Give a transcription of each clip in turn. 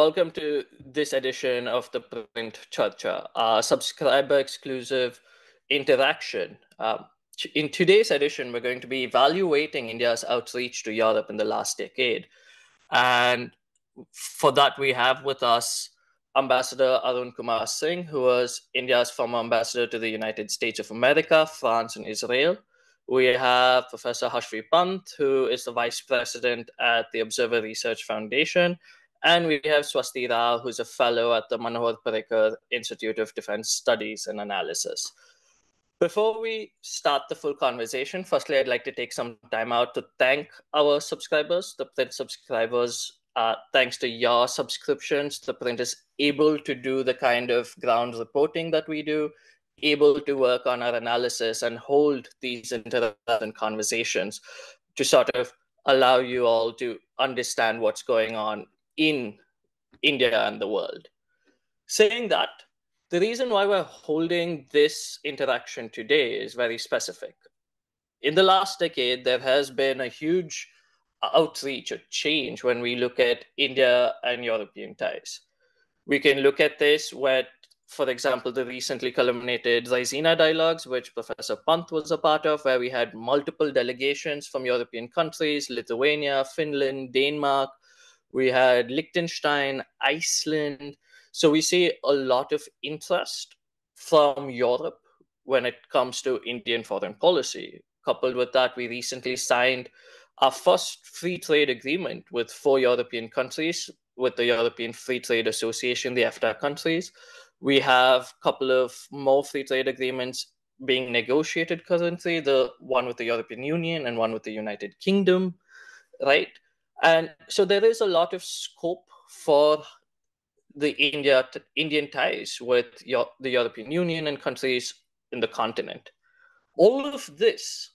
welcome to this edition of the ThePrint Charcha, our subscriber-exclusive interaction. In today's edition, we're going to be evaluating India's outreach to Europe in the last decade. And for that, we have with us Ambassador Arun Singh, who was India's former ambassador to the United States of America, France, and Israel. We have Professor Pant, who is the Vice President at the Observer Research Foundation. And we have Swasti Rao, who's a fellow at the Manohar Parrikar Institute of Defence Studies and Analyses. Before we start the full conversation, firstly, I'd like to take some time out to thank our subscribers, the print subscribers. Thanks to your subscriptions, the print is able to do the kind of ground reporting that we do, able to work on our analysis and hold these interactive conversations to sort of allow you all to understand what's going on in India and the world. Saying that, the reason why we're holding this interaction today is very specific. In the last decade, there has been a huge outreach, a change when we look at India and European ties. We can look at this with, for example, the recently culminated Raisina dialogues, which Professor Pant was a part of, where we had multiple delegations from European countries, Lithuania, Finland, Denmark. We had Liechtenstein, Iceland. So we see a lot of interest from Europe when it comes to Indian foreign policy. Coupled with that, we recently signed our first free trade agreement with 4 European countries, with the European Free Trade Association, the FTA countries. We have a couple of more free trade agreements being negotiated currently, the one with the European Union and one with the United Kingdom, right? And so there is a lot of scope for the Indian ties with the European Union and countries in the continent. All of this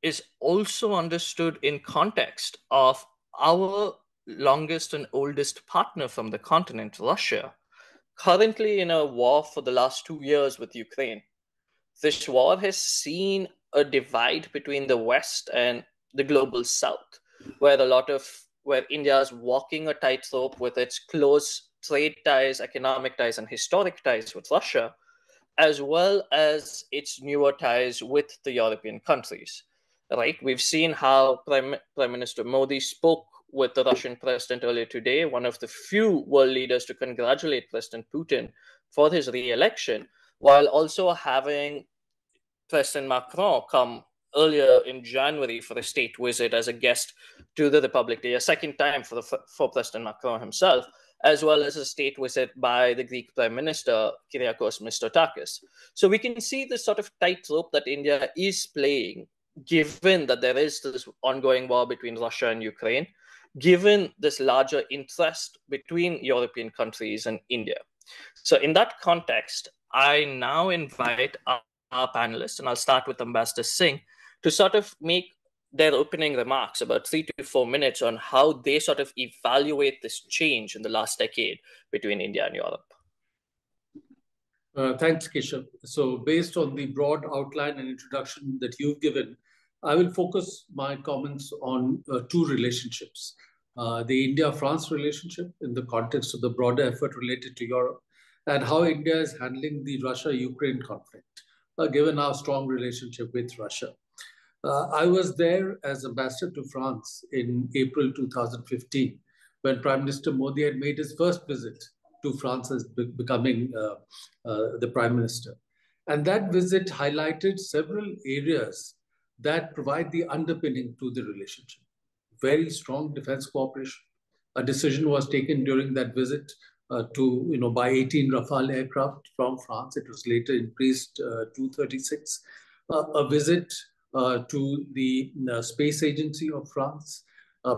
is also understood in context of our longest and oldest partner from the continent, Russia, currently in a war for the last 2 years with Ukraine. This war has seen a divide between the West and the global South, where India is walking a tightrope with its close trade ties, economic ties, and historic ties with Russia, as well as its newer ties with the European countries. Right? We've seen how Prime Minister Modi spoke with the Russian president earlier today, one of the few world leaders to congratulate President Putin for his re-election, while also having President Macron come earlier in January for a state visit as a guest to the Republic Day, a second time for President Macron himself, as well as a state visit by the Greek Prime Minister, Kyriakos Mitsotakis. So we can see this sort of tightrope that India is playing, given that there is this ongoing war between Russia and Ukraine, given this larger interest between European countries and India. So in that context, I now invite our panelists, and I'll start with Ambassador Singh, to sort of make their opening remarks, about 3 to 4 minutes, on how they sort of evaluate this change in the last decade between India and Europe. Thanks, Keshav. So based on the broad outline and introduction that you've given, I will focus my comments on 2 relationships. The India-France relationship in the context of the broader effort related to Europe, and how India is handling the Russia-Ukraine conflict, given our strong relationship with Russia. I was there as ambassador to France in April 2015, when Prime Minister Modi had made his first visit to France as becoming the Prime Minister. And that visit highlighted several areas that provide the underpinning to the relationship. Very strong defense cooperation. A decision was taken during that visit to buy 18 Rafale aircraft from France. It was later increased to 36. A visit to the Space Agency of France,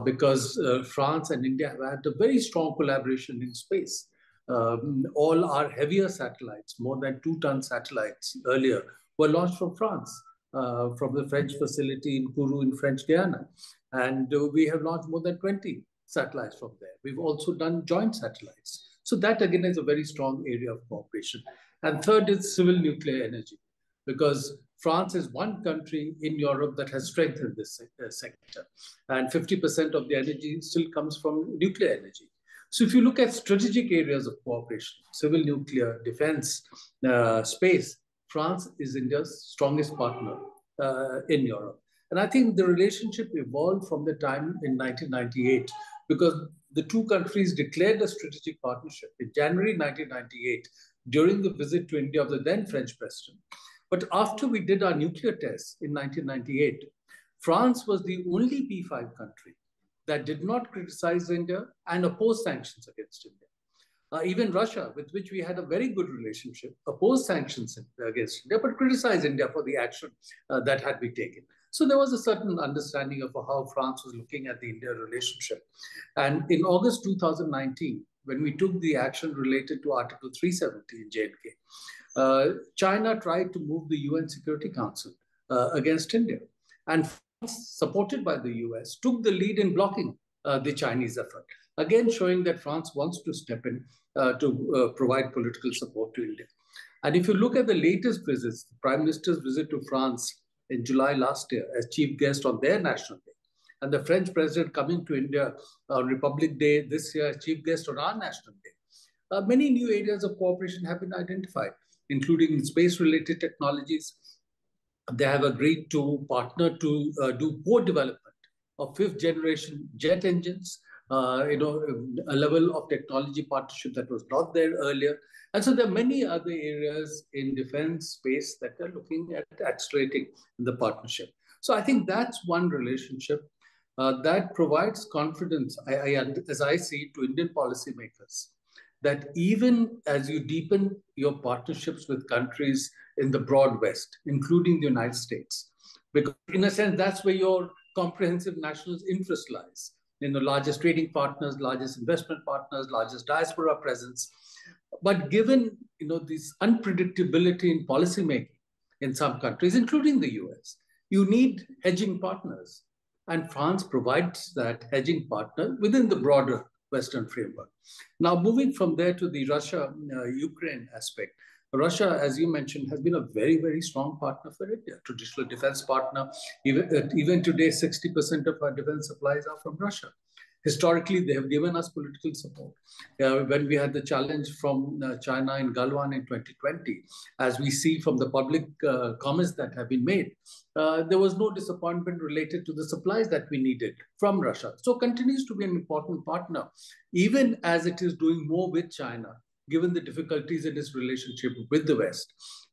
because France and India have had a very strong collaboration in space. All our heavier satellites, more than 2-ton satellites earlier, were launched from France, from the French facility in Kourou in French Guiana. And we have launched more than 20 satellites from there. We've also done joint satellites. So that, again, is a very strong area of cooperation. And third is civil nuclear energy, because France is one country in Europe that has strengthened this sector. And 50% of the energy still comes from nuclear energy. So if you look at strategic areas of cooperation, civil, nuclear, defense, space, France is India's strongest partner in Europe. And I think the relationship evolved from the time in 1998 because the two countries declared a strategic partnership in January 1998 during the visit to India of the then French president. But after we did our nuclear tests in 1998, France was the only P5 country that did not criticize India and oppose sanctions against India. Even Russia, with which we had a very good relationship, opposed sanctions against India, but criticized India for the action that had been taken. So there was a certain understanding of how France was looking at the India relationship. And in August 2019, when we took the action related to Article 370 in J&K, China tried to move the UN Security Council against India. And France, supported by the US, took the lead in blocking the Chinese effort. Again, showing that France wants to step in to provide political support to India. And if you look at the latest visits, the Prime Minister's visit to France in July last year as chief guest on their national day, and the French president coming to India on Republic Day this year as chief guest on our national day, many new areas of cooperation have been identified, including space-related technologies. They have agreed to partner to do co-development of fifth-generation jet engines, a level of technology partnership that was not there earlier. And so there are many other areas in defense space that are looking at accelerating the partnership. So I think that's one relationship that provides confidence, as I see, to Indian policymakers, that even as you deepen your partnerships with countries in the broad West, including the United States, because in a sense, that's where your comprehensive national interest lies. In the largest trading partners, largest investment partners, largest diaspora presence. But given this unpredictability in policymaking in some countries, including the US, you need hedging partners. And France provides that hedging partner within the broader Western framework. Now, moving from there to the Russia-Ukraine aspect, Russia, as you mentioned, has been a very, very strong partner for India, traditional defense partner. Even today, 60% of our defense supplies are from Russia. Historically, they have given us political support. When we had the challenge from China in Galwan in 2020, as we see from the public comments that have been made, there was no disappointment related to the supplies that we needed from Russia. So continues to be an important partner, even as it is doing more with China, given the difficulties in its relationship with the West.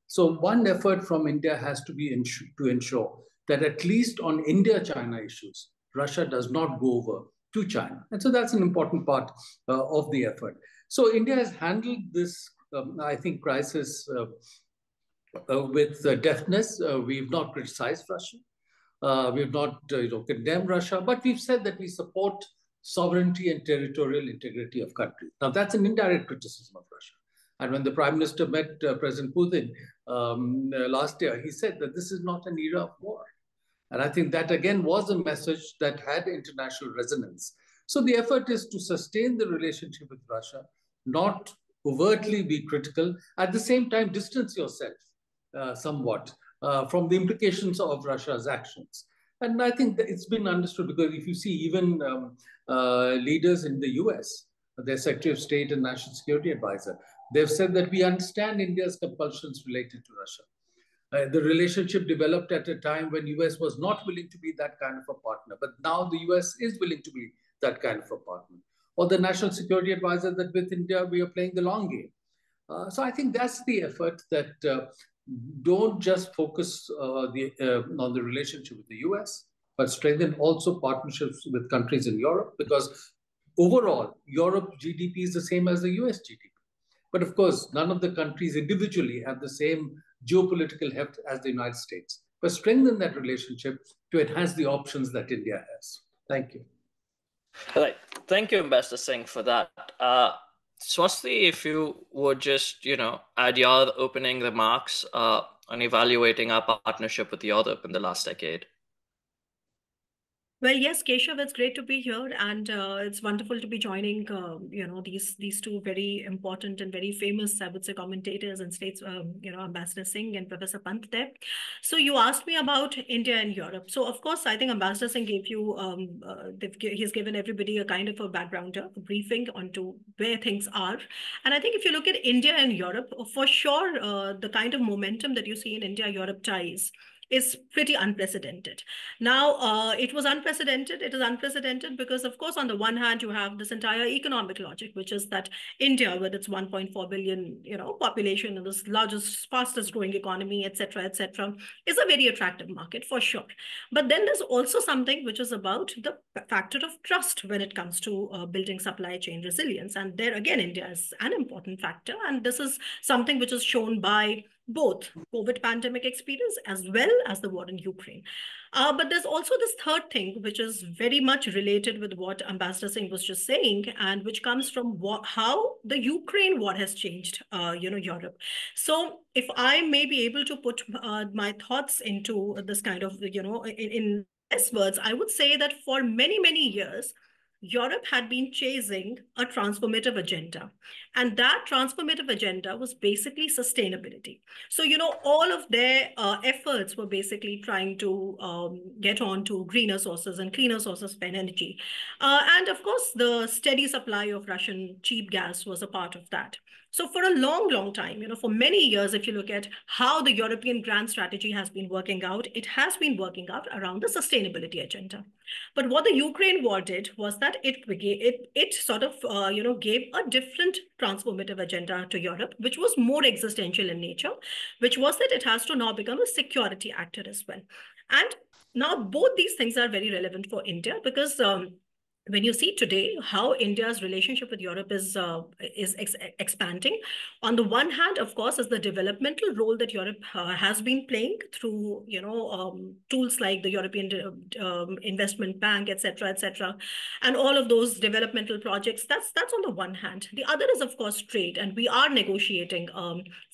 So one effort from India has to be to ensure that at least on India-China issues, Russia does not go over to China. And so that's an important part of the effort. So India has handled this, I think, crisis with deftness. We've not criticized Russia. We've not condemned Russia, but we've said that we support sovereignty and territorial integrity of countries. Now, that's an indirect criticism of Russia. And when the Prime Minister met President Putin last year, he said that this is not an era of war. And I think that, again, was a message that had international resonance. So the effort is to sustain the relationship with Russia, not overtly be critical, at the same time distance yourself somewhat from the implications of Russia's actions. And I think that it's been understood because if you see even leaders in the US, their Secretary of State and National Security Advisor, they've said that we understand India's compulsions related to Russia. The relationship developed at a time when US was not willing to be that kind of a partner, but now the US is willing to be that kind of a partner. Or the National Security Advisor that with India, we are playing the long game. So I think that's the effort that don't just focus on the relationship with the US, but strengthen also partnerships with countries in Europe, because overall, Europe GDP is the same as the US GDP. But of course, none of the countries individually have the same geopolitical heft as the United States. But strengthen that relationship to enhance the options that India has. Thank you. All right. Thank you, Ambassador Singh, for that. Swasti, if you would just, add your opening remarks on evaluating our partnership with Europe in the last decade. Well, yes, Keshav, it's great to be here, and it's wonderful to be joining, these two very important and very famous, I would say, commentators and states, Ambassador Singh and Professor Pant there. So you asked me about India and Europe. So of course, I think Ambassador Singh gave you, he's given everybody a kind of a backgrounder, a briefing onto where things are. And I think if you look at India and Europe, for sure, the kind of momentum that you see in India-Europe ties is pretty unprecedented. Now, it was unprecedented. It is unprecedented because, of course, on the one hand, you have this entire economic logic, which is that India, with its 1.4 billion, population and this largest, fastest growing economy, et cetera, is a very attractive market for sure. But then there's also something which is about the factor of trust when it comes to building supply chain resilience. And there again, India is an important factor. And this is something which is shown by both COVID pandemic experience as well as the war in Ukraine. But there's also this third thing, which is very much related with what Ambassador Singh was just saying, and which comes from how the Ukraine war has changed, Europe. So if I may be able to put my thoughts into this kind of, in less words, I would say that for many, many years, Europe had been chasing a transformative agenda. And that transformative agenda was basically sustainability. So, all of their efforts were basically trying to get on to greener sources and cleaner sources of energy. And of course, the steady supply of Russian cheap gas was a part of that. So for a long, long time, for many years, if you look at how the European grand strategy has been working out, it has been working out around the sustainability agenda. But what the Ukraine war did was that it sort of, gave a different transformative agenda to Europe, which was more existential in nature, which was that it has to now become a security actor as well. And now both these things are very relevant for India because when you see today how India's relationship with Europe is expanding, on the one hand, of course, is the developmental role that Europe has been playing through, tools like the European Investment Bank, et cetera, and all of those developmental projects. That's on the one hand. The other is, of course, trade, and we are negotiating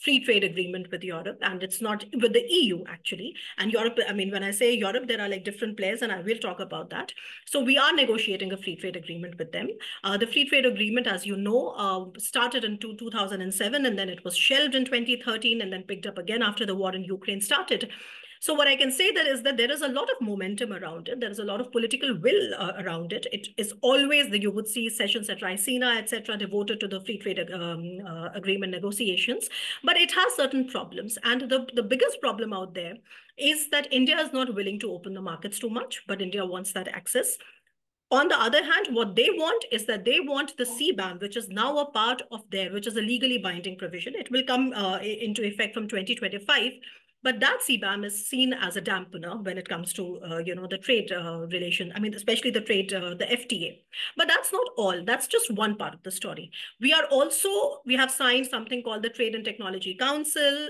free trade agreement with Europe, and it's not with the EU actually. And Europe, I mean, when I say Europe, there are like different players, and I will talk about that. So we are negotiating a free trade agreement with them. The free trade agreement, as you know, started in 2007, and then it was shelved in 2013, and then picked up again after the war in Ukraine started. So what I can say that is that there is a lot of momentum around it. There is a lot of political will around it. It is always that you would see sessions at Raisina, etc., devoted to the free trade agreement negotiations. But it has certain problems. And the biggest problem out there is that India is not willing to open the markets too much, but India wants that access. On the other hand, what they want is that they want the CBAM, which is now a part of which is a legally binding provision. It will come into effect from 2025. But that CBAM is seen as a dampener when it comes to, the trade relation. I mean, especially the trade, the FTA. But that's not all. That's just one part of the story. We have signed something called the Trade and Technology Council.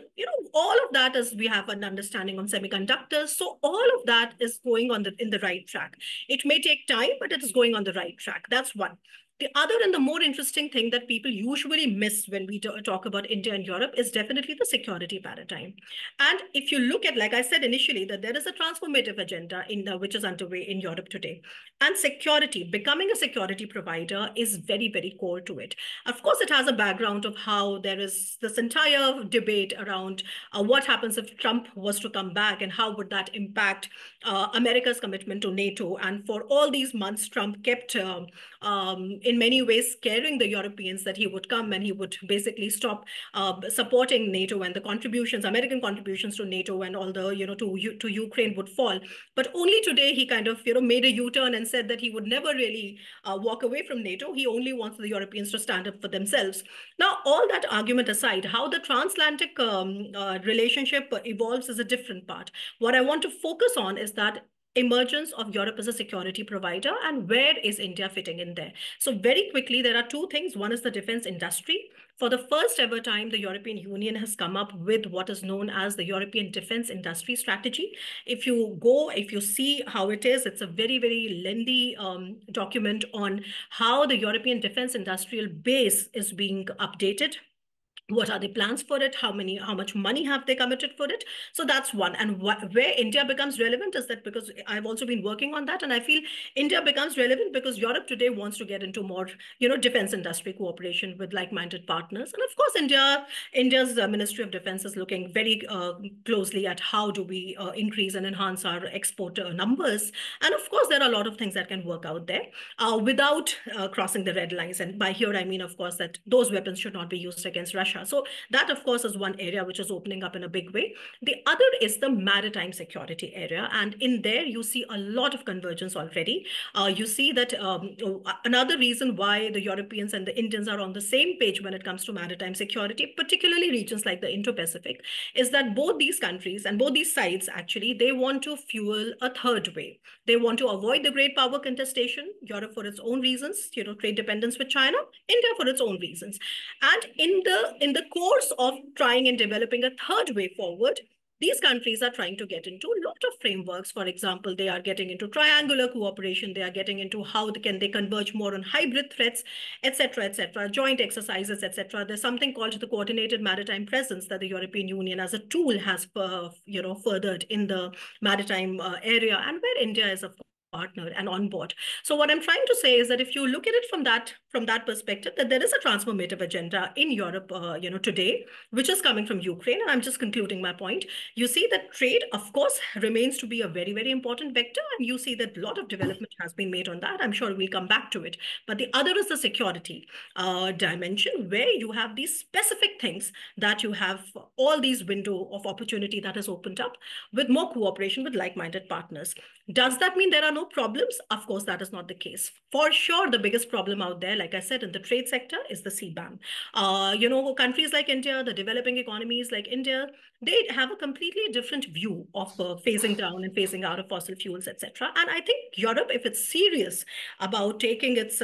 All of that is, we have an understanding on semiconductors. So all of that is going in the right track. It may take time, but it is going on the right track. That's one. The other and the more interesting thing that people usually miss when we talk about India and Europe is definitely the security paradigm. And if you look at, like I said initially, that there is a transformative agenda which is underway in Europe today. And security, becoming a security provider is very, very core to it. Of course, it has a background of how there is this entire debate around what happens if Trump was to come back and how would that impact America's commitment to NATO. And for all these months, Trump kept in many ways scaring the Europeans that he would come and he would basically stop supporting NATO and the contributions, American contributions to NATO and all the, to Ukraine would fall. But only today he kind of, made a U-turn and said that he would never really walk away from NATO. He only wants the Europeans to stand up for themselves. Now, all that argument aside, how the transatlantic relationship evolves is a different part. What I want to focus on is that emergence of Europe as a security provider and where is India fitting in there. So very quickly, there are two things. One is the defense industry. For the first ever time, the European Union has come up with what is known as the European Defense Industry Strategy. If you see how it is, it's a very, very lengthy document on how the European defense industrial base is being updated. What are the plans for it? How much money have they committed for it? So that's one. And where India becomes relevant is that, because I've also been working on that, and I feel India becomes relevant because Europe today wants to get into more, defense industry cooperation with like-minded partners. And of course, India's Ministry of Defense is looking very closely at how do we increase and enhance our export numbers. And of course, there are a lot of things that can work out there without crossing the red lines. And by here, I mean, of course, that those weapons should not be used against Russia. So that, of course, is one area which is opening up in a big way. The other is the maritime security area. And in there, you see a lot of convergence already. You see that another reason why the Europeans and the Indians are on the same page when it comes to maritime security, particularly regions like the Indo-Pacific, is that both these countries and both these sides, actually, they want to fuel a third way. They want to avoid the great power contestation, Europe for its own reasons, trade dependence with China, India for its own reasons. And in the course of trying and developing a third way forward, these countries are trying to get into a lot of frameworks. For example, they are getting into triangular cooperation. They are getting into how they converge more on hybrid threats, etc., joint exercises, etc. There's something called the coordinated maritime presence that the European Union as a tool has, furthered in the maritime area, and where India is, of partner and on board. So what I'm trying to say is that if you look at it from that perspective, that there is a transformative agenda in Europe, today, which is coming from Ukraine. And I'm just concluding my point. You see that trade, of course, remains to be a very, very important vector. And you see that a lot of development has been made on that. I'm sure we'll come back to it. But the other is the security dimension, where you have these specific things that you have all these window of opportunity that has opened up with more cooperation with like-minded partners. Does that mean there are no problems? Of course, that is not the case. For sure, the biggest problem out there, like I said, in the trade sector is the CBAM. Countries like India, the developing economies like India, they have a completely different view of phasing down and phasing out of fossil fuels, etc. And I think Europe, if it's serious about taking its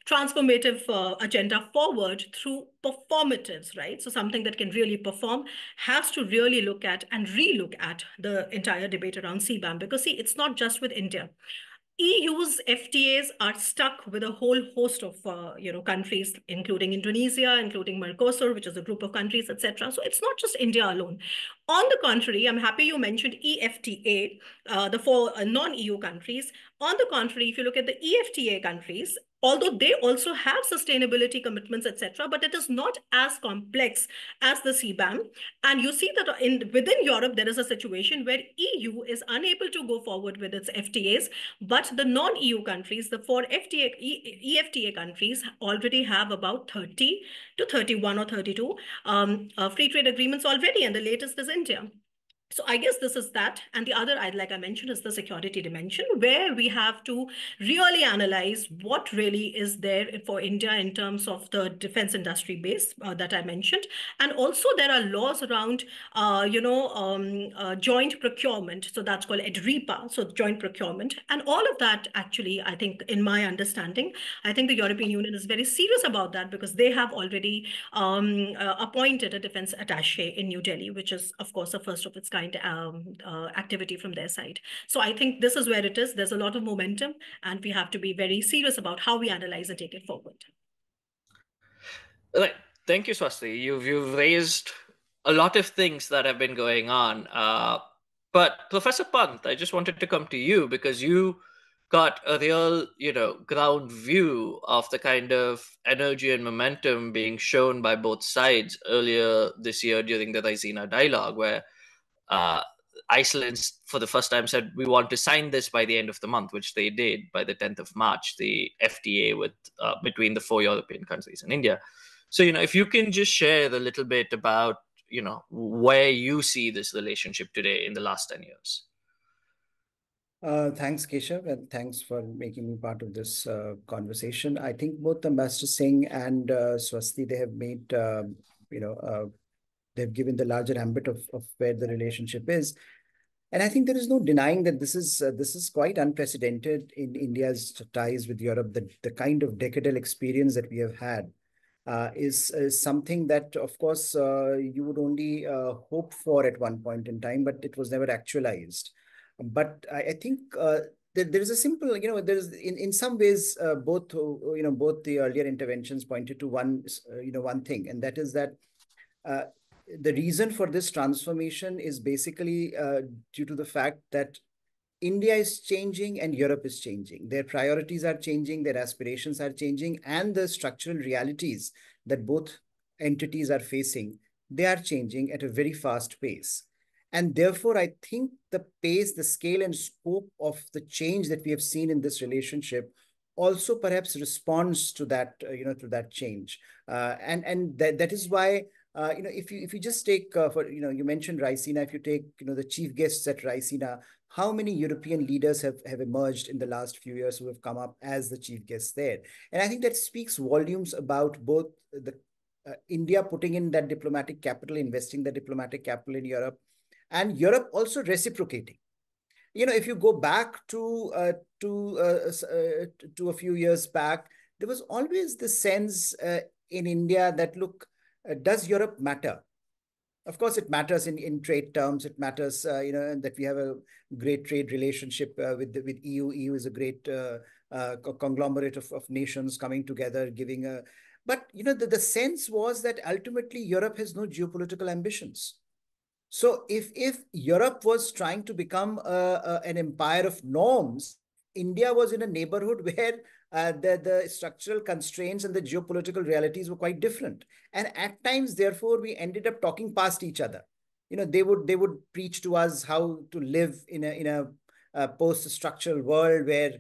transformative agenda forward through performatives, right? So something that can really perform, has to really look at and relook at the entire debate around CBAM. Because see, it's not just with India. EU's FTAs are stuck with a whole host of countries, including Indonesia, including Mercosur, which is a group of countries, etc. So it's not just India alone. On the contrary, I'm happy you mentioned EFTA, the four non-EU countries. On the contrary, if you look at the EFTA countries, although they also have sustainability commitments, etc., but it is not as complex as the CBAM. And you see that within Europe, there is a situation where EU is unable to go forward with its FTAs, but the non-EU countries, the four EFTA countries, already have about 30 to 31 or 32 free trade agreements already, and the latest is India. So I guess this is that. And the other, like I mentioned, is the security dimension, where we have to really analyze what really is there for India in terms of the defense industry base that I mentioned. And also there are laws around, joint procurement. So that's called EDRIPA, so joint procurement. And all of that, actually, I think, in my understanding, I think the European Union is very serious about that, because they have already appointed a defense attaché in New Delhi, which is, of course, a first of its kind activity from their side. So I think this is where it is. There's a lot of momentum, and we have to be very serious about how we analyze and take it forward. Right. Thank you, Swasti. You've raised a lot of things that have been going on. But Professor Pant, I just wanted to come to you, because you got a real, ground view of the kind of energy and momentum being shown by both sides earlier this year during the Raisina dialogue, where Iceland, for the first time, said we want to sign this by the end of the month, which they did by the 10th of March, the FTA with between the 4 European countries and India. So, if you can just share a little bit about, where you see this relationship today in the last 10 years. Thanks, Keshav, and thanks for making me part of this conversation. I think both Ambassador Singh and Swasti, they have made, they've given the larger ambit of where the relationship is. And I think there is no denying that this is quite unprecedented in India's ties with Europe. The kind of decadal experience that we have had is something that, of course, you would only hope for at one point in time, but it was never actualized. But I think there is a simple, there's in some ways both the earlier interventions pointed to one thing, and that is that the reason for this transformation is basically due to the fact that India is changing and Europe is changing. Their priorities are changing, their aspirations are changing, and the structural realities that both entities are facing, they are changing at a very fast pace. And therefore, I think the pace, the scale, and scope of the change that we have seen in this relationship also perhaps responds to that, to that change. And that is why, if you just take you mentioned Raisina. If you take the chief guests at Raisina, how many European leaders have emerged in the last few years who have come up as the chief guests there? And I think that speaks volumes about both the India putting in that diplomatic capital, investing the diplomatic capital in Europe, and Europe also reciprocating. If you go back to a few years back, there was always the sense in India that, look, does Europe matter? Of course, it matters in trade terms. It matters, that we have a great trade relationship with EU. EU is a great conglomerate of nations coming together, giving a. But the sense was that ultimately Europe has no geopolitical ambitions. So if Europe was trying to become an empire of norms, India was in a neighborhood where the structural constraints and the geopolitical realities were quite different. And at times, therefore, we ended up talking past each other. They would preach to us how to live in a post-structural world where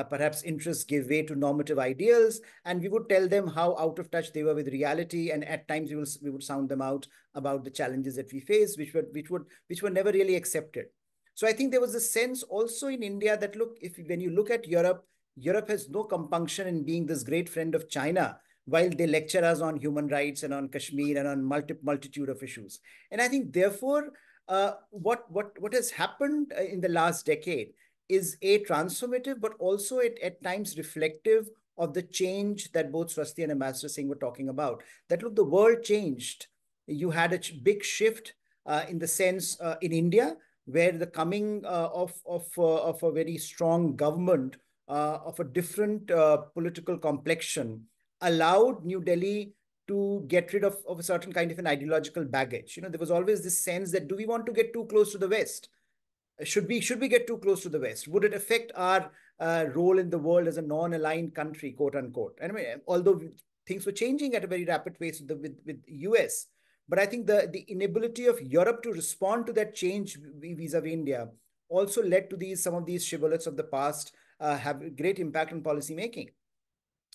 perhaps interests give way to normative ideals, and we would tell them how out of touch they were with reality. And at times, we would sound them out about the challenges that we face, which were never really accepted. So I think there was a sense also in India that, look, when you look at Europe, Europe has no compunction in being this great friend of China while they lecture us on human rights and on Kashmir and on multitude of issues. And I think, therefore, what has happened in the last decade is transformative, but also at times reflective of the change that both Swasti and Ambassador Singh were talking about. That, look, the world changed. You had a big shift in the sense in India, where the coming of a very strong government of a different political complexion allowed New Delhi to get rid of a certain kind of an ideological baggage. There was always this sense that, do we want to get too close to the West? Should we get too close to the West? Would it affect our role in the world as a non-aligned country, quote unquote? And I mean, although things were changing at a very rapid pace with US, but I think the inability of Europe to respond to that change vis-a-vis India also led to some of these shibboleths of the past have great impact on policy making.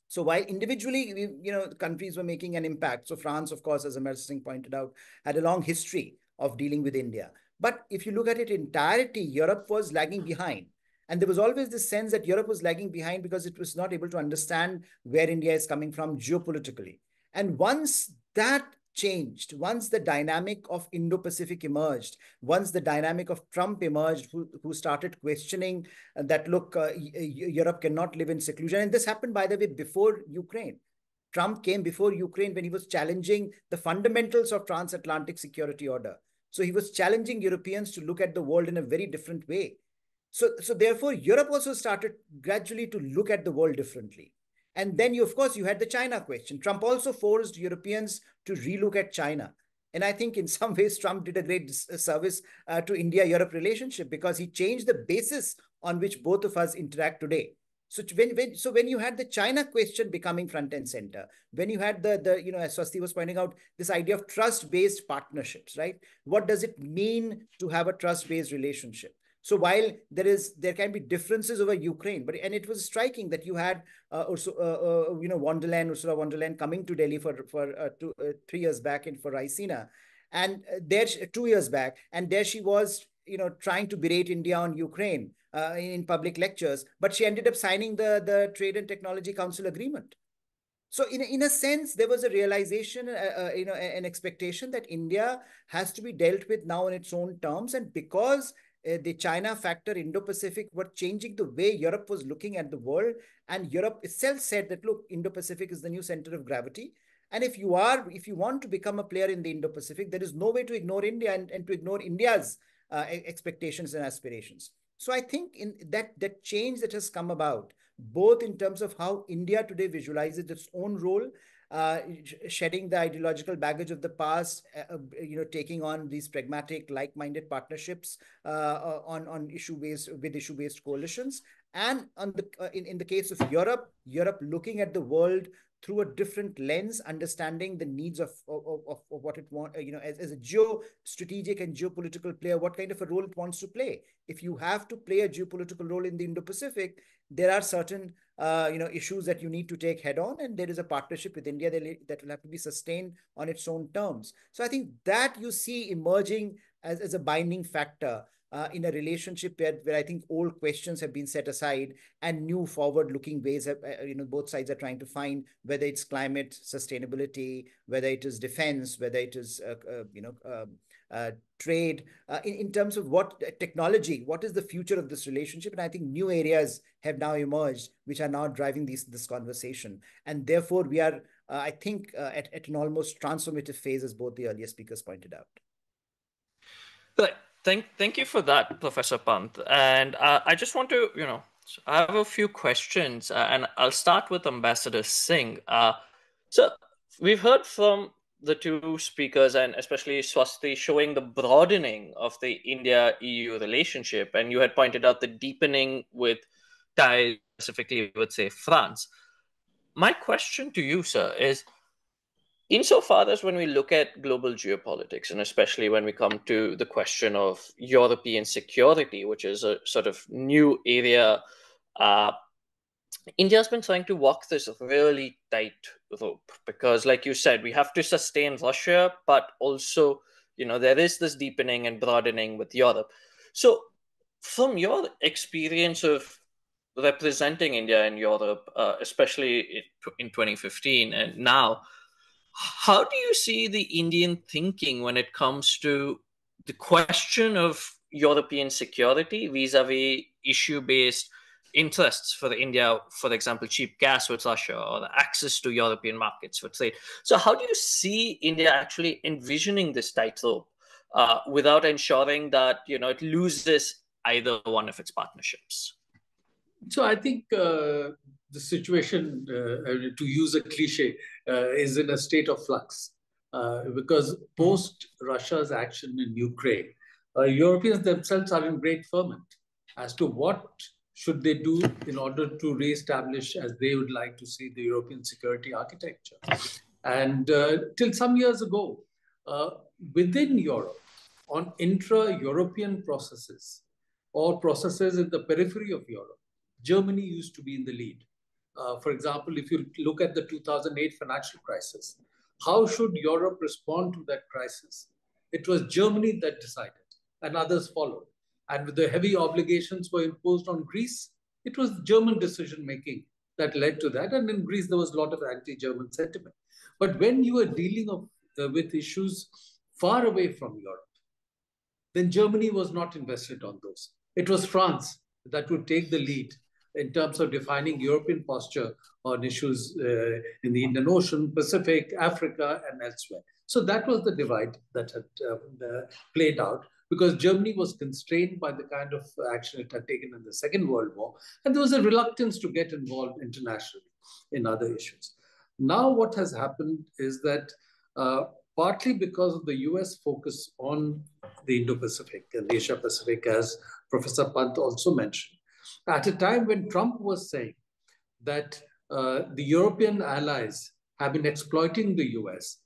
So while individually, countries were making an impact. So France, of course, as Ambassador Singh pointed out, had a long history of dealing with India. But if you look at it in entirety, Europe was lagging behind. And there was always this sense that Europe was lagging behind because it was not able to understand where India is coming from geopolitically. And once that changed, once the dynamic of Indo-Pacific emerged, once the dynamic of Trump emerged, who started questioning that, look, Europe cannot live in seclusion. And this happened, by the way, before Ukraine. Trump came before Ukraine when he was challenging the fundamentals of transatlantic security order. So he was challenging Europeans to look at the world in a very different way. So therefore, Europe also started gradually to look at the world differently. And then, of course, you had the China question. Trump also forced Europeans to relook at China. And I think in some ways, Trump did a great service to India-Europe relationship, because he changed the basis on which both of us interact today. So when you had the China question becoming front and center, when you had as Swasti was pointing out, this idea of trust-based partnerships, right? What does it mean to have a trust-based relationship? So while there can be differences over Ukraine, and it was striking that you had Ursula von der Leyen coming to Delhi for 3 years back and for Raisina, and there 2 years back, and there she was trying to berate India on Ukraine in public lectures, but she ended up signing the Trade and Technology Council agreement. So in a sense, there was a realization, an expectation that India has to be dealt with now on its own terms, and because the China factor, Indo-Pacific, were changing the way Europe was looking at the world. And Europe itself said that, look, Indo-Pacific is the new center of gravity. And if you want to become a player in the Indo-Pacific, there is no way to ignore India and to ignore India's expectations and aspirations. So I think in that change that has come about, both in terms of how India today visualizes its own role, shedding the ideological baggage of the past, taking on these pragmatic, like-minded partnerships on issue-based coalitions, and on the in the case of Europe looking at the world through a different lens, understanding the needs of what it wants, as a geostrategic and geopolitical player, what kind of a role it wants to play. If you have to play a geopolitical role in the Indo-Pacific, there are certain issues that you need to take head on, and there is a partnership with India that will have to be sustained on its own terms. So I think that you see emerging as a binding factor in a relationship where I think old questions have been set aside and new forward-looking ways have, both sides are trying to find, whether it's climate sustainability, whether it is defense, whether it is trade, in terms of what technology, what is the future of this relationship. And I think new areas have now emerged, which are now driving this conversation. And therefore, we are, I think, at an almost transformative phase, as both the earlier speakers pointed out. But thank you for that, Professor Pant. And I just want to, I have a few questions, and I'll start with Ambassador Singh. So we've heard from the two speakers, and especially Swasti, showing the broadening of the India-EU relationship, and you had pointed out the deepening with ties, specifically with, say, France. My question to you, sir, is, insofar as when we look at global geopolitics, and especially when we come to the question of European security, which is a sort of new area, India's been trying to walk this really tight rope because, like you said, we have to sustain Russia, but also, there is this deepening and broadening with Europe. So from your experience of representing India in Europe, especially in 2015 and now, how do you see the Indian thinking when it comes to the question of European security vis-a-vis issue-based interests for India, for example, cheap gas with Russia or the access to European markets for trade? So how do you see India actually envisioning this tightrope without ensuring that, it loses either one of its partnerships? So I think the situation, to use a cliche, is in a state of flux because post Russia's action in Ukraine, Europeans themselves are in great ferment as to what should they do in order to reestablish, as they would like to see, the European security architecture. And till some years ago, within Europe, on intra-European processes or processes in the periphery of Europe, Germany used to be in the lead. For example, if you look at the 2008 financial crisis, how should Europe respond to that crisis? It was Germany that decided, and others followed. And with the heavy obligations were imposed on Greece, it was German decision-making that led to that. And in Greece, there was a lot of anti-German sentiment. But when you are dealing with issues far away from Europe, then Germany was not invested on those. It was France that would take the lead in terms of defining European posture on issues in the Indian Ocean, Pacific, Africa, and elsewhere. So that was the divide that had played out, because Germany was constrained by the kind of action it had taken in the Second World War, and there was a reluctance to get involved internationally in other issues. Now what has happened is that partly because of the US focus on the Indo-Pacific and Asia-Pacific, as Professor Pant also mentioned, at a time when Trump was saying that the European allies have been exploiting the US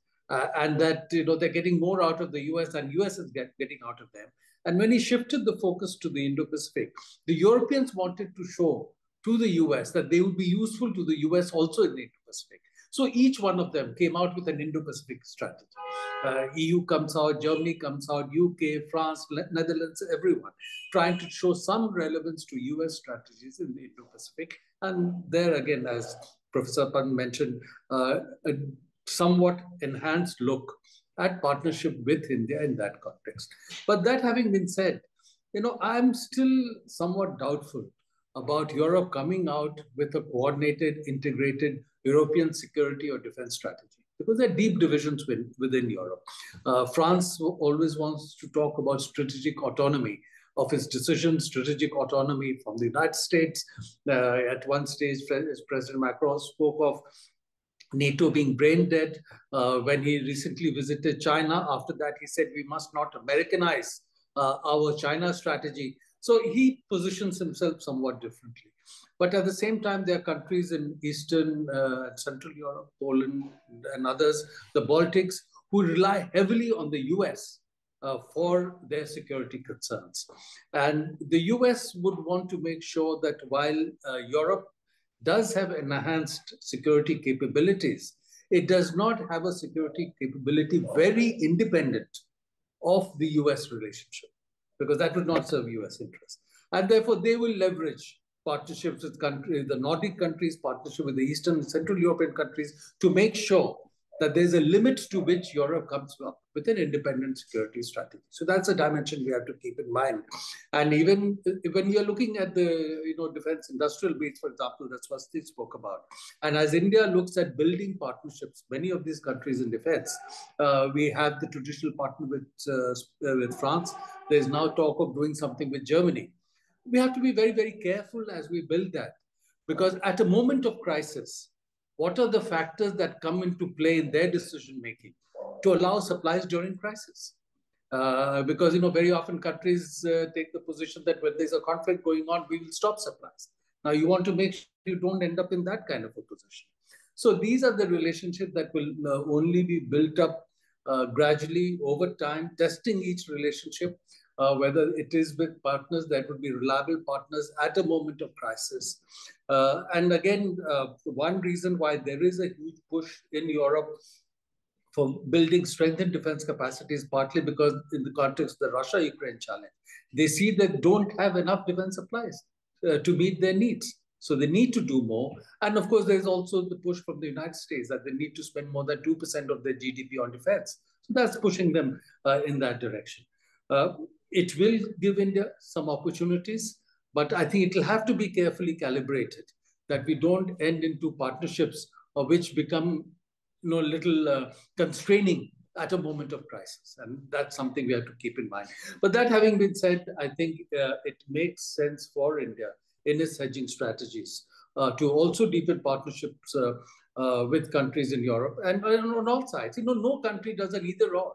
and that they're getting more out of the US than US is getting out of them. And when he shifted the focus to the Indo-Pacific, the Europeans wanted to show to the US that they would be useful to the US also in the Indo-Pacific. So each one of them came out with an Indo-Pacific strategy. EU comes out, Germany comes out, UK, France, Netherlands, everyone, trying to show some relevance to US strategies in the Indo-Pacific. And there again, as Professor Pant mentioned, a somewhat enhanced look at partnership with India in that context. But that having been said, I'm still somewhat doubtful about Europe coming out with a coordinated, integrated European security or defense strategy, because there are deep divisions within Europe. France always wants to talk about strategic autonomy of its decisions, strategic autonomy from the United States. At one stage, President Macron spoke of NATO being brain dead. When he recently visited China, after that, he said we must not Americanize our China strategy. So he positions himself somewhat differently. But at the same time, there are countries in Eastern and Central Europe, Poland and others, the Baltics, who rely heavily on the US for their security concerns. And the US would want to make sure that while Europe does have enhanced security capabilities, it does not have a security capability very independent of the US relationship, because that would not serve US interests. And therefore, they will leverage partnerships with countries, the Nordic countries, partnership with the Eastern and Central European countries, to make sure that there's a limit to which Europe comes up with an independent security strategy. So that's a dimension we have to keep in mind. And even when you're looking at the defense industrial base, for example, that Swasti spoke about, and as India looks at building partnerships, many of these countries in defense, we have the traditional partner with France. There's now talk of doing something with Germany. We have to be very, very careful as we build that, because at a moment of crisis, what are the factors that come into play in their decision-making to allow supplies during crisis? Because, very often countries take the position that when there's a conflict going on, we will stop supplies. Now, you want to make sure you don't end up in that kind of a position. So these are the relationships that will only be built up gradually over time, testing each relationship, whether it is with partners that would be reliable partners at a moment of crisis. And again, one reason why there is a huge push in Europe for building strengthened defense capacities, partly because in the context of the Russia-Ukraine challenge, they see that don't have enough defense supplies to meet their needs. So they need to do more. And of course, there's also the push from the United States that they need to spend more than 2% of their GDP on defense. So that's pushing them in that direction. It will give India some opportunities, but I think it will have to be carefully calibrated, that we don't end into partnerships which become little constraining at a moment of crisis. And that's something we have to keep in mind. But that having been said, I think it makes sense for India in its hedging strategies to also deepen partnerships with countries in Europe and on all sides. No country does an either or.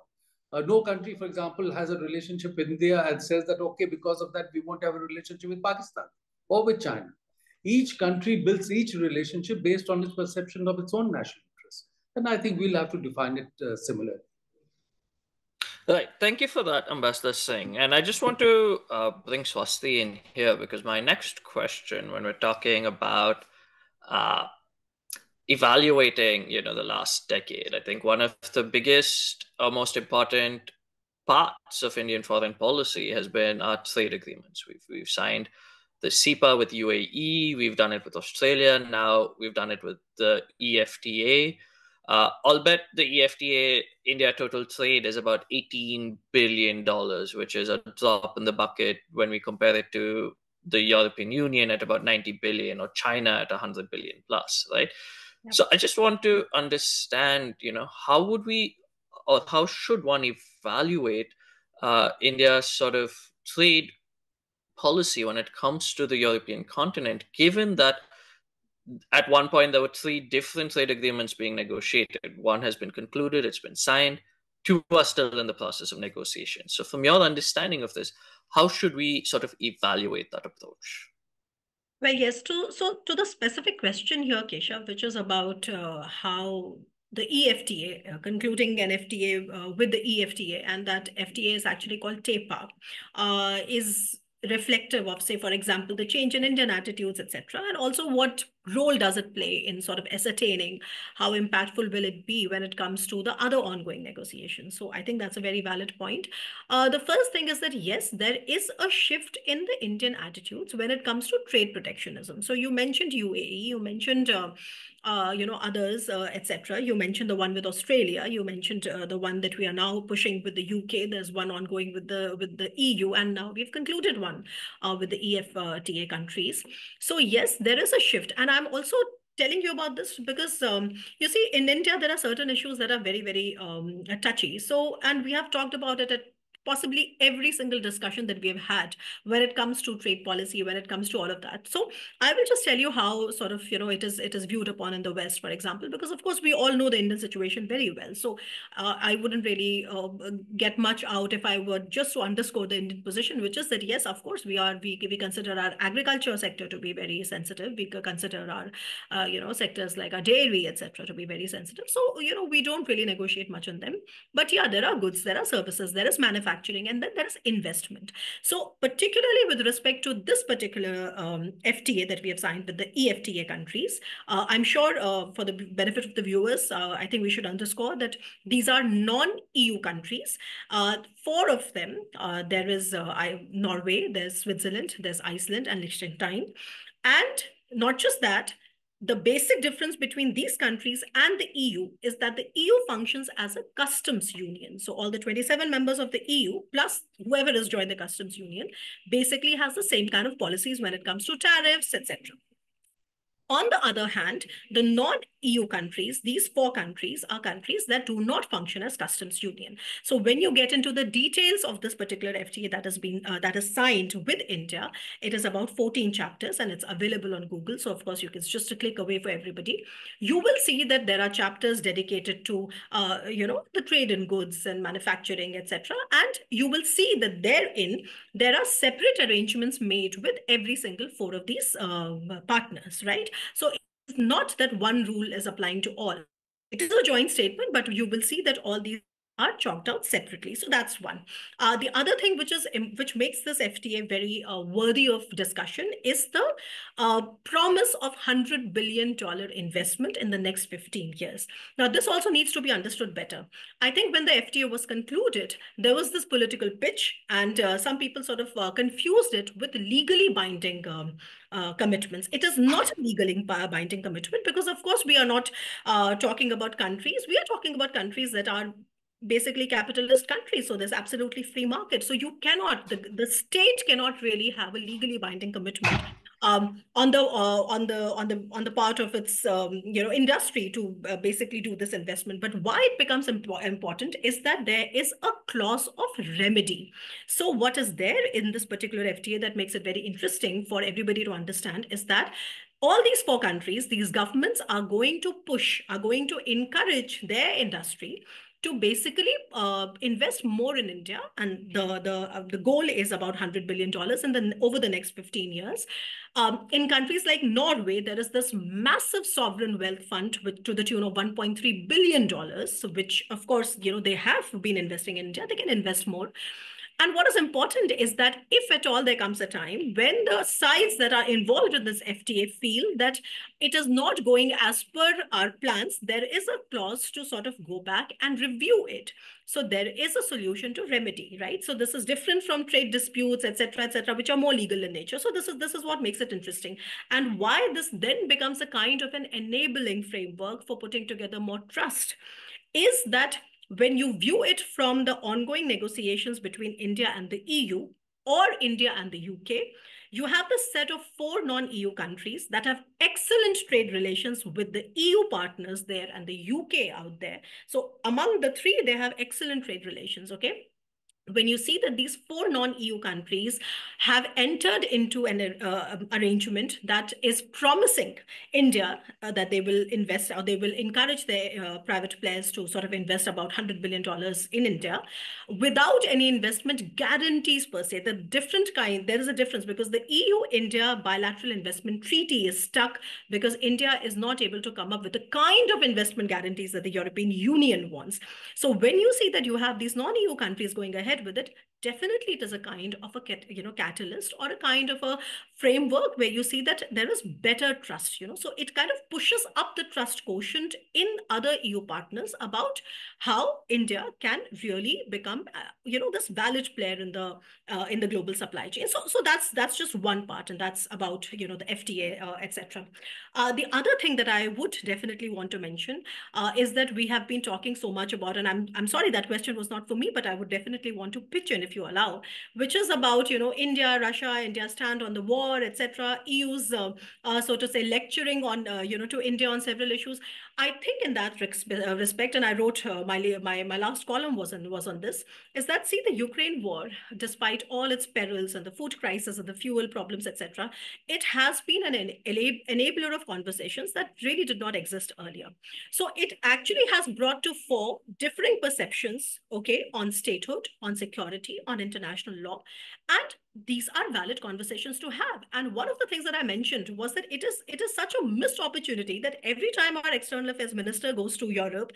No country, for example, has a relationship with India and says that, okay, because of that, we won't have a relationship with Pakistan or with China. Each country builds each relationship based on its perception of its own national interests. And I think we'll have to define it similarly. Right. Thank you for that, Ambassador Singh. And I just want to bring Swasti in here, because my next question, when we're talking about evaluating, the last decade, I think one of the biggest or most important parts of Indian foreign policy has been our trade agreements. We've signed the CEPA with UAE, we've done it with Australia, now we've done it with the EFTA. Albeit the EFTA, India total trade is about $18 billion, which is a drop in the bucket when we compare it to the European Union at about 90 billion or China at 100 billion plus, right? Yep. So I just want to understand, how would we, or how should one evaluate India's sort of trade policy when it comes to the European continent, given that at one point there were 3 different trade agreements being negotiated. One has been concluded, it's been signed, 2 are still in the process of negotiation. So from your understanding of this, how should we sort of evaluate that approach? Well, yes, to the specific question here, Keshav, which is about how the EFTA, concluding an FTA with the EFTA, and that FTA is actually called TEPA, is reflective of, say, for example, the change in Indian attitudes, etc., and also what role does it play in sort of ascertaining how impactful will it be when it comes to the other ongoing negotiations. So I think that's a very valid point. The first thing is that, yes, there is a shift in the Indian attitudes when it comes to trade protectionism. So you mentioned UAE, you mentioned others, etc. You mentioned the one with Australia. You mentioned the one that we are now pushing with the UK. There's one ongoing with the EU, and now we've concluded one with the EFTA countries. So yes, there is a shift, and I'm also telling you about this because you see, in India there are certain issues that are very, very touchy. So, and we have talked about it at possibly every single discussion that we have had when it comes to trade policy, when it comes to all of that. So I will just tell you how sort of, it is viewed upon in the West, for example, because of course we all know the Indian situation very well. So I wouldn't really get much out if I were just to underscore the Indian position, which is that, yes, of course, we consider our agriculture sector to be very sensitive. We consider our, sectors like our dairy, etc., to be very sensitive. So, we don't really negotiate much on them. But yeah, there are goods, there are services, there is manufacturing, and then there is investment. So particularly with respect to this particular FTA that we have signed with the EFTA countries, I'm sure for the benefit of the viewers, I think we should underscore that these are non-EU countries. Four of them, there is Norway, there's Switzerland, there's Iceland, and Liechtenstein. And not just that, the basic difference between these countries and the EU is that the EU functions as a customs union. So all the 27 members of the EU, plus whoever has joined the customs union, basically has the same kind of policies when it comes to tariffs, etc. On the other hand, the non-EU countries, these four countries are countries that do not function as customs union. So when you get into the details of this particular FTA that is signed with India, it is about 14 chapters and it's available on Google. So of course, it's just a click away for everybody. You will see that there are chapters dedicated to, the trade in goods and manufacturing, etc. And you will see that therein, there are separate arrangements made with every single four of these partners, right? So it's not that one rule is applying to all. It is a joint statement, but you will see that all these are chalked out separately. So that's one. The other thing which makes this FTA very worthy of discussion is the promise of $100 billion investment in the next 15 years. Now, this also needs to be understood better. I think when the FTA was concluded, there was this political pitch, and some people sort of confused it with legally binding commitments. It is not a legally binding commitment because, of course, we are not talking about countries. We are talking about countries that are basically capitalist countries. So there's absolutely free market. So you cannot, the state cannot really have a legally binding commitment on the part of its industry to basically do this investment. But why it becomes important is that there is a clause of remedy. So what is there in this particular FTA that makes it very interesting for everybody to understand is that all these four countries, these governments are going to encourage their industry to basically invest more in India, and the goal is about $100 billion over the next 15 years. In countries like Norway, there is this massive sovereign wealth fund to the tune of $1.3 billion, which of course, they have been investing in India. They can invest more. And what is important is that if at all there comes a time when the sides that are involved in this FTA feel that it is not going as per our plans, there is a clause to sort of go back and review it. So there is a solution to remedy, right? So this is different from trade disputes, etc., which are more legal in nature. So this is what makes it interesting. And why this then becomes a kind of an enabling framework for putting together more trust is that when you view it from the ongoing negotiations between India and the EU or India and the UK, you have the set of four non-EU countries that have excellent trade relations with the EU partners there and the UK out there. So among the three, they have excellent trade relations, okay? When you see that these four non-EU countries have entered into an arrangement that is promising India that they will invest or they will encourage their private players to sort of invest about $100 billion in India without any investment guarantees per se. There is a difference because the EU-India bilateral investment treaty is stuck because India is not able to come up with the kind of investment guarantees that the European Union wants. So when you see that you have these non-EU countries going ahead with it, definitely it is a kind of a catalyst or a kind of a framework where you see that there is better trust. So it kind of pushes up the trust quotient in other EU partners about how India can really become this valid player in the global supply chain. So that's just one part, and that's about the FTA, etc. The other thing that I would definitely want to mention is that we have been talking so much about, and I'm sorry that question was not for me, but I would definitely want to pitch in if if you allow, which is about, India, Russia, India's stand on the war, etc., EU's, so to say, lecturing on, to India on several issues. I think in that respect, and I wrote my last column was on this, is that, see, the Ukraine war, despite all its perils and the food crisis and the fuel problems, etc., it has been an enabler of conversations that really did not exist earlier. So it actually has brought to fore differing perceptions, okay, on statehood, on security, on international law, and these are valid conversations to have. And one of the things that I mentioned was that it is such a missed opportunity that every time our external affairs minister goes to Europe,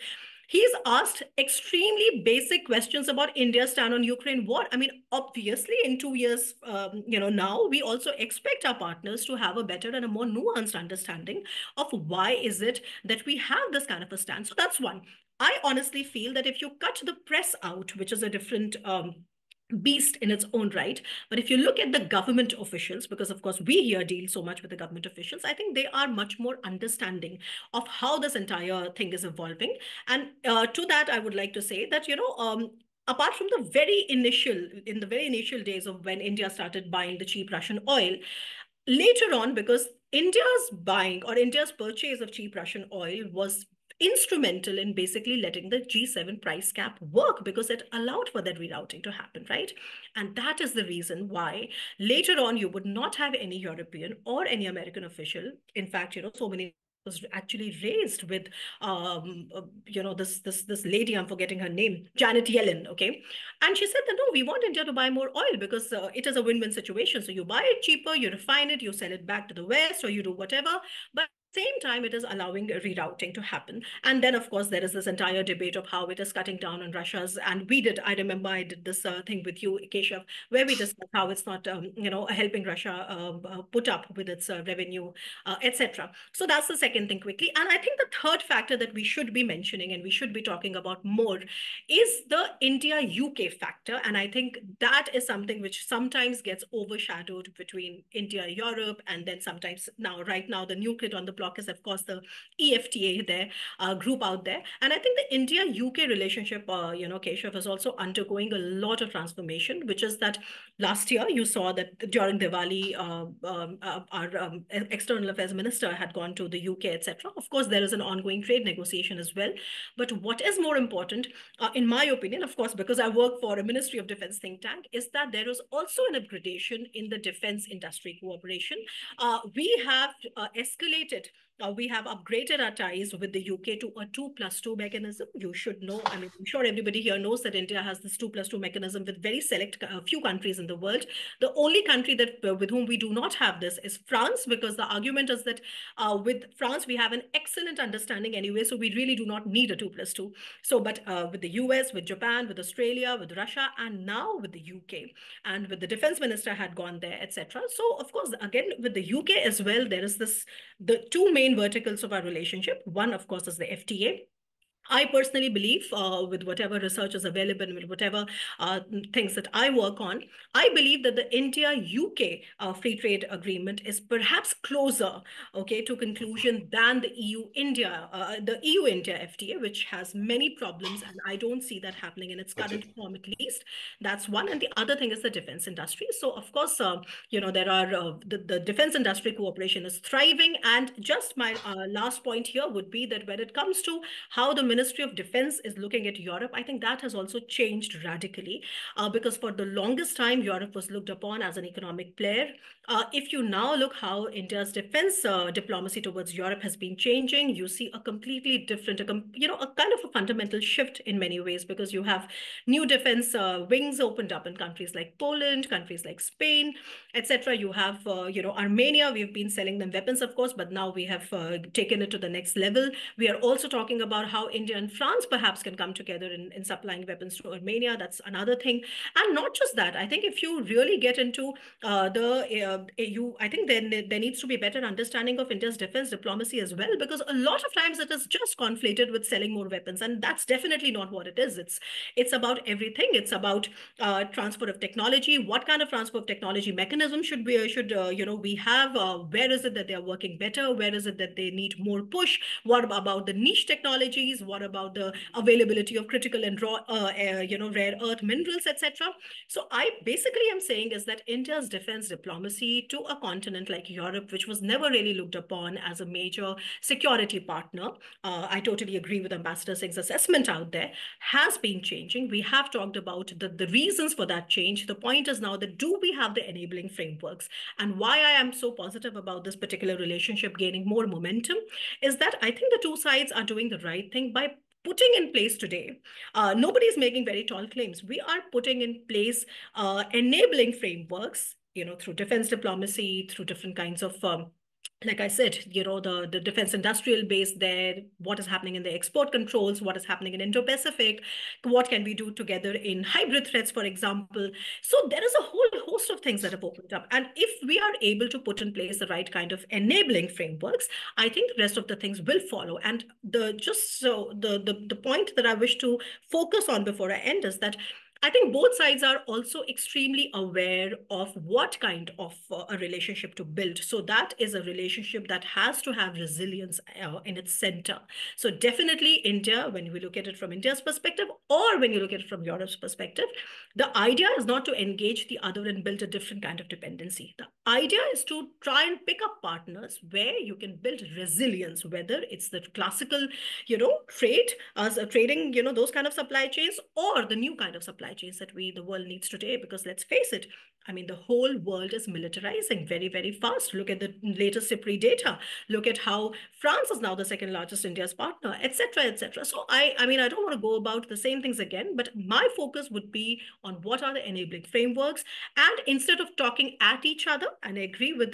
he's asked extremely basic questions about India's stand on Ukraine war. I mean, obviously, in 2 years, now we also expect our partners to have a better and a more nuanced understanding of why is it that we have this kind of a stand. So that's one. I honestly feel that if you cut the press out, which is a different beast in its own right. But if you look at the government officials, because of course we here deal so much with the government officials, I think they are much more understanding of how this entire thing is evolving. And to that, I would like to say that, apart from in the very initial days of when India started buying the cheap Russian oil, later on, because India's buying or India's purchase of cheap Russian oil was instrumental in basically letting the G7 price cap work, because it allowed for that rerouting to happen, right? And that is the reason why later on you would not have any European or any American official. In fact, so many was actually raised with this lady, I'm forgetting her name, Janet Yellen, okay? And she said that, no, we want India to buy more oil because it is a win-win situation. So you buy it cheaper, you refine it, you sell it back to the West, or you do whatever. But same time, it is allowing rerouting to happen. And then, of course, there is this entire debate of how it is cutting down on Russia's. And I remember I did this thing with you, Keshav, where we discussed how it's not, helping Russia put up with its revenue, etc. So that's the second thing quickly. And I think the third factor that we should be mentioning and we should be talking about more is the India-UK factor. And I think that is something which sometimes gets overshadowed between India-Europe, and then sometimes right now, the new kid on the block is, of course, the EFTA group out there. And I think the India-UK relationship, Keshav, is also undergoing a lot of transformation, which is that last year you saw that during Diwali, our external affairs minister had gone to the UK, etc. Of course, there is an ongoing trade negotiation as well. But what is more important, in my opinion, of course, because I work for a Ministry of Defence think tank, is that there is also an upgradation in the defence industry cooperation. We have escalated we have upgraded our ties with the UK to a 2+2 mechanism. You should know, I mean, I'm sure everybody here knows that India has this 2+2 mechanism with very select few countries in the world. The only country that with whom we do not have this is France, because the argument is that with France, we have an excellent understanding anyway, so we really do not need a 2+2. So, but with the US, with Japan, with Australia, with Russia, and now with the UK, and with the defense minister had gone there, etc. So, of course, again, with the UK as well, there is the two main verticals of our relationship. One, of course, is the FTA. I personally believe, with whatever research is available and with whatever things that I work on, I believe that the India-UK free trade agreement is perhaps closer, okay, to conclusion than the EU-India FTA, which has many problems, and I don't see that happening in its current form, at least. That's one. And the other thing is the defense industry. So, of course, there are the defense industry cooperation is thriving. And just my last point here would be that when it comes to how the Ministry of Defense is looking at Europe, I think that has also changed radically, because for the longest time, Europe was looked upon as an economic player. If you now look how India's defense diplomacy towards Europe has been changing, you see a completely different, a kind of a fundamental shift in many ways, because you have new defense wings opened up in countries like Poland, countries like Spain, etc. You have, Armenia. We've been selling them weapons, of course, but now we have taken it to the next level. We are also talking about how India and France perhaps can come together in supplying weapons to Armenia. That's another thing. And not just that, I think if you really get into I think there needs to be a better understanding of India's defense diplomacy as well, because a lot of times it is just conflated with selling more weapons, and that's definitely not what it is. It's about everything. It's about transfer of technology. What kind of transfer of technology mechanism should we have? Where is it that they're working better? Where is it that they need more push? What about the niche technologies? What more about the availability of critical and raw, rare earth minerals, etc. So I basically am saying is that India's defense diplomacy to a continent like Europe, which was never really looked upon as a major security partner, I totally agree with Ambassador Singh's assessment out there, has been changing. We have talked about the reasons for that change. The point is now that do we have the enabling frameworks? And why I am so positive about this particular relationship gaining more momentum is that I think the two sides are doing the right thing by putting in place today. Nobody's making very tall claims. We are putting in place enabling frameworks, through defense diplomacy, through different kinds of like I said, the defense industrial base there, what is happening in the export controls, what is happening in Indo-Pacific, what can we do together in hybrid threats, for example. So there is a whole host of things that have opened up. And if we are able to put in place the right kind of enabling frameworks, I think the rest of the things will follow. And the point that I wish to focus on before I end is that I think both sides are also extremely aware of what kind of a relationship to build. So that is a relationship that has to have resilience in its center. So definitely India, when we look at it from India's perspective, or when you look at it from Europe's perspective, the idea is not to engage the other and build a different kind of dependency. The idea is to try and pick up partners where you can build resilience, whether it's the classical, trading, those kind of supply chains, or the new kind of supply chains that the world needs today. Because let's face it, I mean, the whole world is militarizing very, very fast. Look at the latest CIPRI data. Look at how France is now the second largest India's partner, etc., etc. So I don't want to go about the same things again, but my focus would be on what are the enabling frameworks. And instead of talking at each other, and I agree with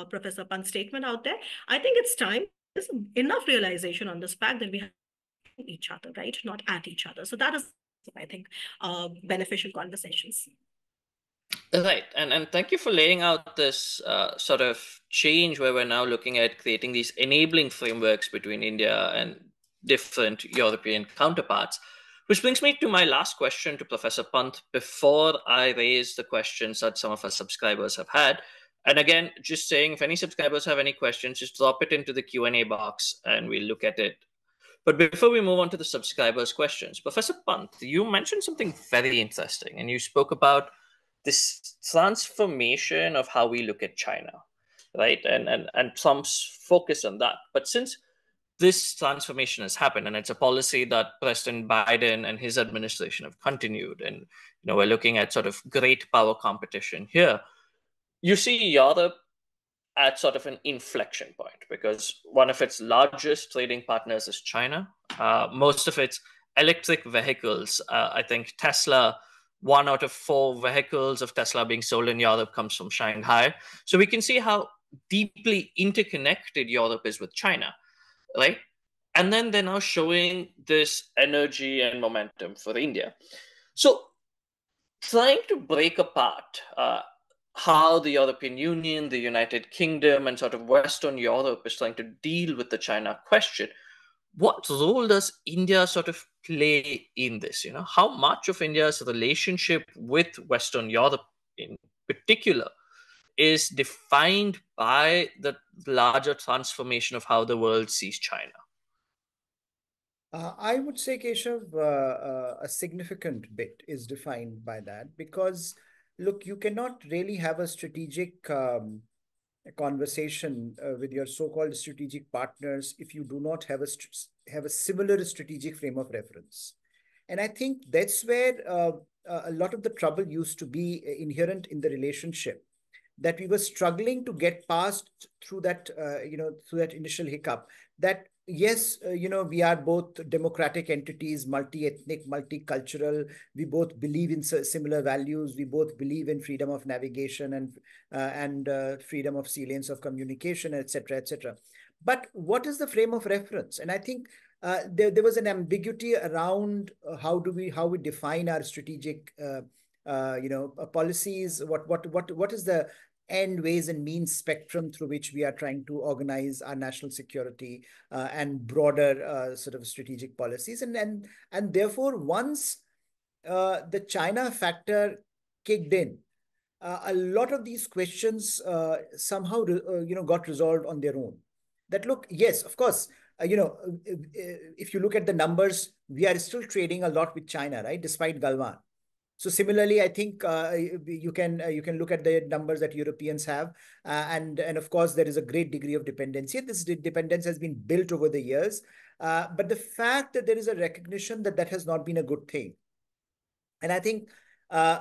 Professor Pant's statement out there, I think it's time. There's enough realization on this fact that we have each other, right? Not at each other. So that is, I think, beneficial conversations. Right. And thank you for laying out this sort of change where we're now looking at creating these enabling frameworks between India and different European counterparts. Which brings me to my last question to Professor Pant before I raise the questions that some of our subscribers have had. And again, just saying, if any subscribers have any questions, just drop it into the Q&A box and we'll look at it. But before we move on to the subscribers' questions, Professor Pant, you mentioned something very interesting, and you spoke about this transformation of how we look at China, right? And Trump's focus on that. But since this transformation has happened, and it's a policy that President Biden and his administration have continued, and we're looking at sort of great power competition here, you see Europe at sort of an inflection point because one of its largest trading partners is China. Most of its electric vehicles, I think Tesla, 1 out of 4 vehicles of Tesla being sold in Europe comes from Shanghai. So we can see how deeply interconnected Europe is with China, right? And then they're now showing this energy and momentum for India. So trying to break apart how the European Union, the United Kingdom, and sort of Western Europe is trying to deal with the China question, what role does India sort of play in this? How much of India's relationship with Western Europe in particular is defined by the larger transformation of how the world sees China? I would say, Keshav, a significant bit is defined by that because, look, you cannot really have a strategic conversation with your so-called strategic partners if you do not have a similar strategic frame of reference. And I think that's where a lot of the trouble used to be inherent in the relationship, that we were struggling to get past through that, through that initial hiccup, that yes, we are both democratic entities, multi-ethnic, multicultural. We both believe in similar values. We both believe in freedom of navigation and freedom of salience of communication, etc., etc. But what is the frame of reference? And I think there was an ambiguity around how we define our strategic policies. What is the end, ways, and means spectrum through which we are trying to organize our national security and broader sort of strategic policies. And therefore, once the China factor kicked in, a lot of these questions somehow got resolved on their own. That look, yes, of course, if you look at the numbers, we are still trading a lot with China, right? Despite Galwan. So similarly, I think you can look at the numbers that Europeans have, and of course there is a great degree of dependency. This dependence has been built over the years, but the fact that there is a recognition that that has not been a good thing, and I think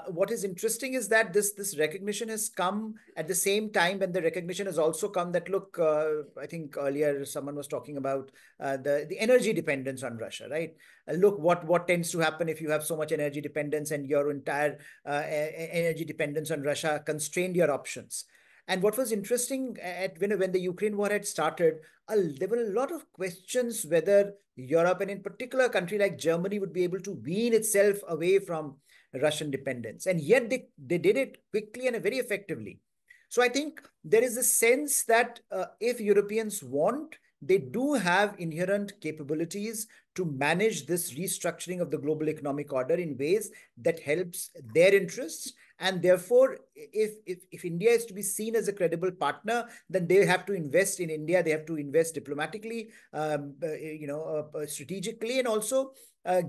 what is interesting is that this recognition has come at the same time, and the recognition has also come that, look, I think earlier someone was talking about the energy dependence on Russia, right? Look, what tends to happen if you have so much energy dependence and your entire energy dependence on Russia constrained your options. And what was interesting when the Ukraine war had started, there were a lot of questions whether Europe, and in particular a country like Germany, would be able to wean itself away from Russian dependence. And yet they did it quickly and very effectively. So I think there is a sense that if Europeans want, they do have inherent capabilities to manage this restructuring of the global economic order in ways that helps their interests. And therefore, if India is to be seen as a credible partner, then they have to invest in India. They have to invest diplomatically, strategically, and also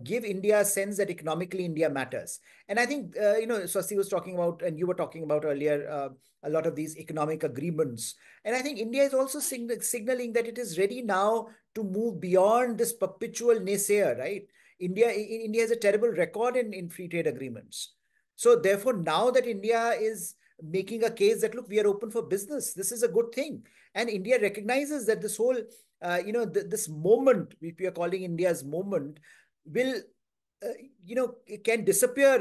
give India a sense that economically India matters. And I think, Swasti was talking about, and you were talking about earlier, a lot of these economic agreements. And I think India is also signaling that it is ready now to move beyond this perpetual naysayer, right? India has a terrible record in free trade agreements. So therefore, now that India is making a case that, look, we are open for business, this is a good thing. And India recognizes that this whole, this moment, which we are calling India's moment, will, it can disappear,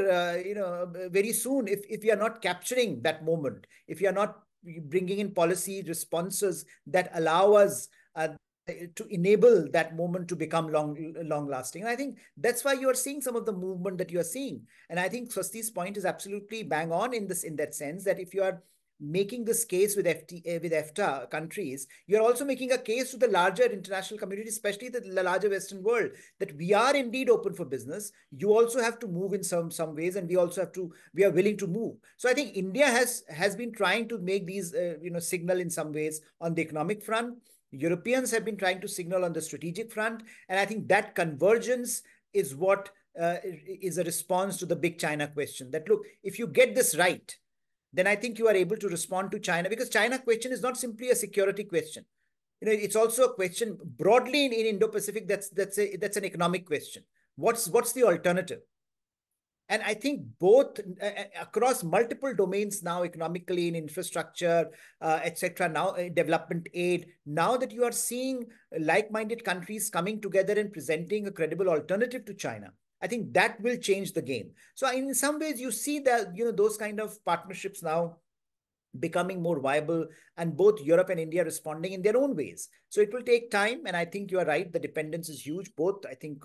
very soon if we are not capturing that moment, if we are not bringing in policy responses that allow us to enable that moment to become long lasting. And I think that's why you are seeing some of the movement that you are seeing. And I think Swasti's point is absolutely bang on in that sense, that if you are making this case with EFTA countries, you're also making a case to the larger international community, especially the larger Western world, that we are indeed open for business. You also have to move in some ways, and we are willing to move. So I think India has been trying to make these, signal in some ways on the economic front. Europeans have been trying to signal on the strategic front. And I think that convergence is what is a response to the big China question, that, look, if you get this right, then I think you are able to respond to China, because China question is not simply a security question. It's also a question broadly in Indo-Pacific. That's an economic question. What's the alternative? And I think both across multiple domains now, economically, in infrastructure, etc., now development aid, now that you are seeing like-minded countries coming together and presenting a credible alternative to China, I think that will change the game. So in some ways, you see that, those kind of partnerships now becoming more viable, and both Europe and India responding in their own ways. So it will take time. And I think you are right. The dependence is huge, both, I think,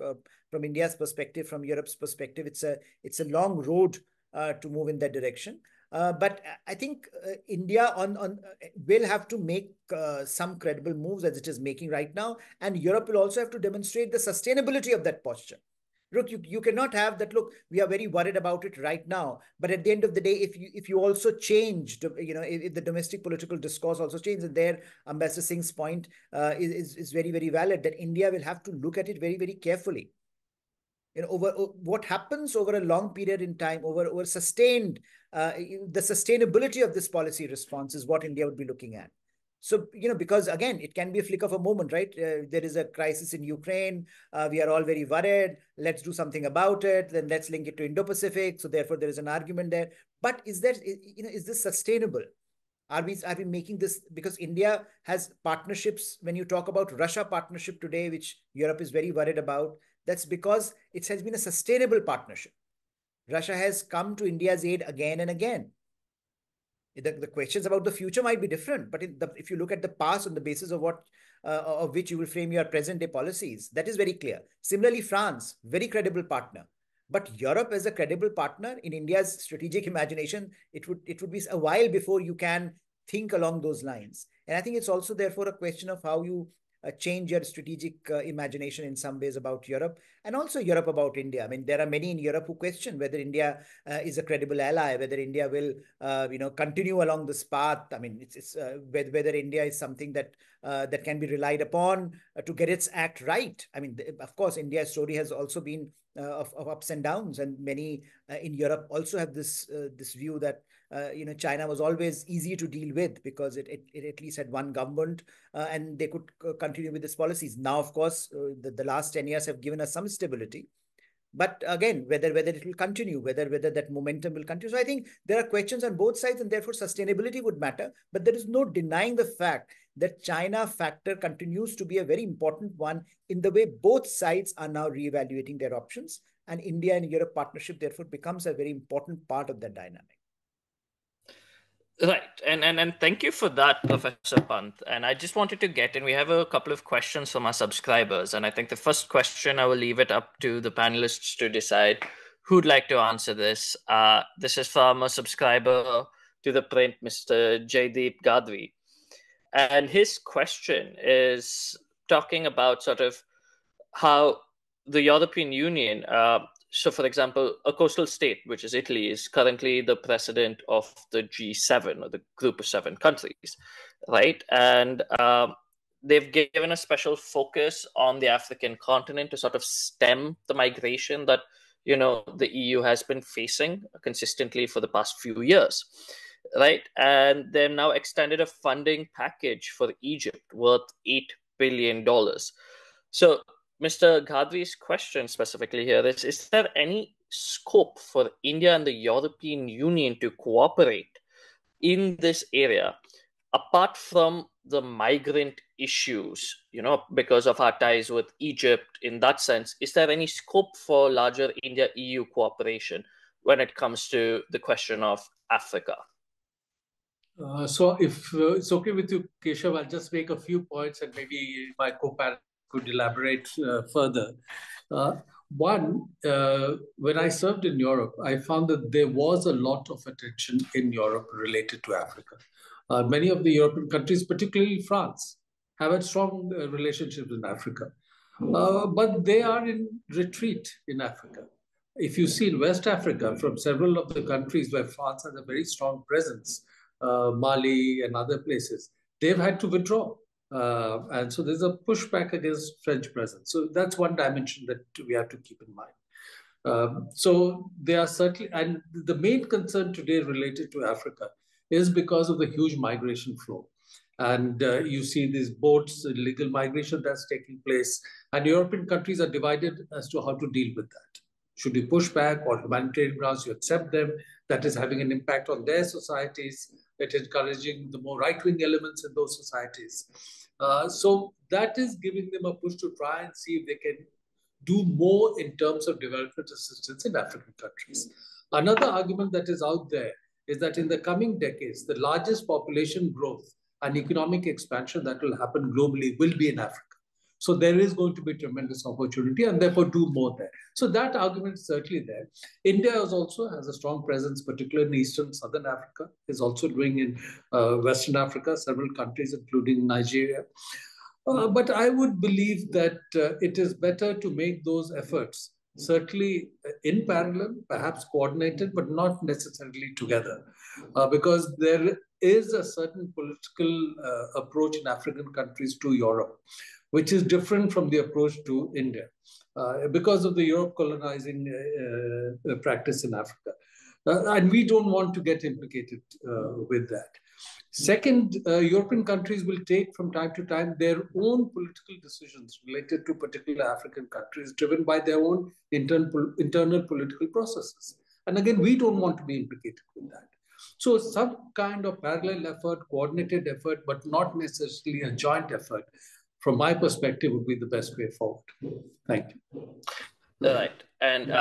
from India's perspective, from Europe's perspective. It's a long road to move in that direction. But I think India will have to make some credible moves, as it is making right now. And Europe will also have to demonstrate the sustainability of that posture. Look, you cannot have that, look, we are very worried about it right now, but at the end of the day, if you also change, if the domestic political discourse also changes, and there Ambassador Singh's point is very, very valid, that India will have to look at it very, very carefully. Over what happens over a long period in time, over sustained, the sustainability of this policy response is what India would be looking at. So, because again, it can be a flick of a moment, right? There is a crisis in Ukraine. We are all very worried. Let's do something about it. Then let's link it to Indo-Pacific. So therefore, there is an argument there. But is this sustainable? Are we making this, because India has partnerships? When you talk about Russia partnership today, which Europe is very worried about, that's because it has been a sustainable partnership. Russia has come to India's aid again and again. The questions about the future might be different, but if you look at the past on the basis of which you will frame your present day policies, that is very clear. Similarly, France, very credible partner. But Europe as a credible partner in India's strategic imagination, it would be a while before you can think along those lines. And I think it's also therefore a question of how you change your strategic imagination in some ways about Europe, and also Europe about India. I mean, there are many in Europe who question whether India is a credible ally, whether India will, continue along this path. I mean, it's whether India is something that that can be relied upon to get its act right. I mean, of course, India's story has also been of ups and downs, and many in Europe also have this view that China was always easy to deal with because it at least had one government, and they could continue with its policies. Now, of course, the last 10 years have given us some stability. But again, whether it will continue, whether that momentum will continue. So I think there are questions on both sides, and therefore sustainability would matter. But there is no denying the fact that China factor continues to be a very important one in the way both sides are now reevaluating their options. And India and Europe partnership therefore becomes a very important part of that dynamic. Right. And thank you for that, Professor Pant. And I just wanted to get in, we have a couple of questions from our subscribers. And I think the first question, I will leave it up to the panelists to decide who'd like to answer this. This is from a subscriber to The Print, Mr. Jaydeep Gadri. And his question is talking about sort of how the European Union, so for example, a coastal state, which is Italy, is currently the president of the G7, or the group of 7 countries, right? And they've given a special focus on the African continent to sort of stem the migration that, the EU has been facing consistently for the past few years, right? And they've now extended a funding package for Egypt worth $8 billion. So Mr. Gadri's question specifically here is there any scope for India and the European Union to cooperate in this area, apart from the migrant issues, because of our ties with Egypt in that sense? Is there any scope for larger India-EU cooperation when it comes to the question of Africa? So if it's okay with you, Keshav, I'll just make a few points and maybe my co-panel could elaborate further. One, when I served in Europe, I found that there was a lot of attention in Europe related to Africa. Many of the European countries, particularly France, have had strong relationships in Africa. But they are in retreat in Africa. If you see in West Africa, from several of the countries where France has a very strong presence, Mali and other places, they've had to withdraw. And so there's a pushback against French presence. So that's one dimension that we have to keep in mind. So they are certainly, and the main concern today related to Africa is because of the huge migration flow. And you see these boats, illegal migration that's taking place, and European countries are divided as to how to deal with that. Should you push back, or humanitarian grounds, you accept them? That is having an impact on their societies. It is encouraging the more right-wing elements in those societies. So that is giving them a push to try and see if they can do more in terms of development assistance in African countries. Another argument that is out there is that in the coming decades, the largest population growth and economic expansion that will happen globally will be in Africa. So there is going to be tremendous opportunity, and therefore do more there. So that argument is certainly there. India also has a strong presence, particularly in Eastern Southern Africa, is also doing in Western Africa, several countries, including Nigeria. But I would believe that it is better to make those efforts certainly in parallel, perhaps coordinated, but not necessarily together, because there is a certain political approach in African countries to Europe, which is different from the approach to India because of the Europe colonizing practice in Africa. And we don't want to get implicated with that. Second, European countries will take from time to time their own political decisions related to particular African countries, driven by their own internal political processes. And again, we don't want to be implicated with that. So some kind of parallel effort, coordinated effort, but not necessarily a joint effort, from my perspective, would be the best way forward. Thank you. Right. And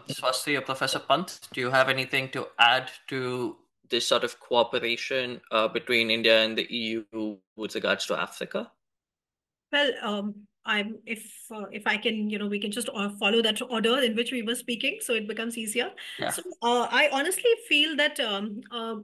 Swasti or Professor Pant, do you have anything to add to this sort of cooperation between India and the EU with regards to Africa? Well, if I can, we can just follow that order in which we were speaking, so it becomes easier. Yeah. So I honestly feel that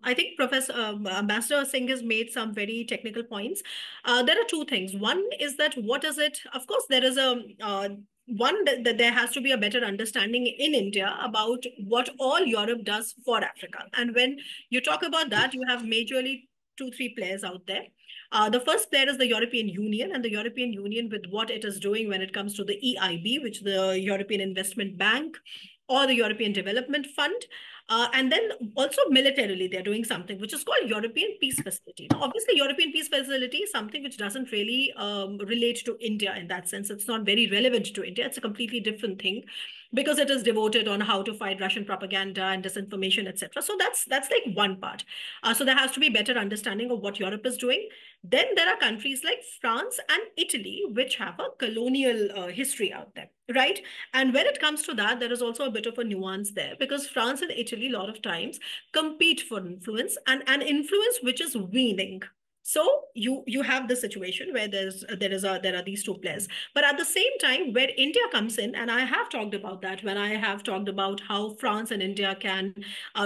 I think Professor Ambassador Singh has made some very technical points. There are two things. One is that what is it? Of course, there is a one that there has to be a better understanding in India about what all Europe does for Africa. And when you talk about that, you have majorly two, three players out there. The first player is the European Union, and the European Union with what it is doing when it comes to the EIB, which the European Investment Bank or the European Development Fund. And then also militarily, they're doing something which is called European Peace Facility. Now, obviously, European Peace Facility is something which doesn't really relate to India in that sense. It's not very relevant to India. It's a completely different thing because it is devoted on how to fight Russian propaganda and disinformation, etc. So that's like one part. So there has to be better understanding of what Europe is doing. Then there are countries like France and Italy, which have a colonial history out there, right? And when it comes to that, there is also a bit of a nuance there because France and Italy, a lot of times, compete for influence and an influence which is waning. So you have the situation where there are these two players, but at the same time, where India comes in, and I have talked about that when I have talked about how France and India can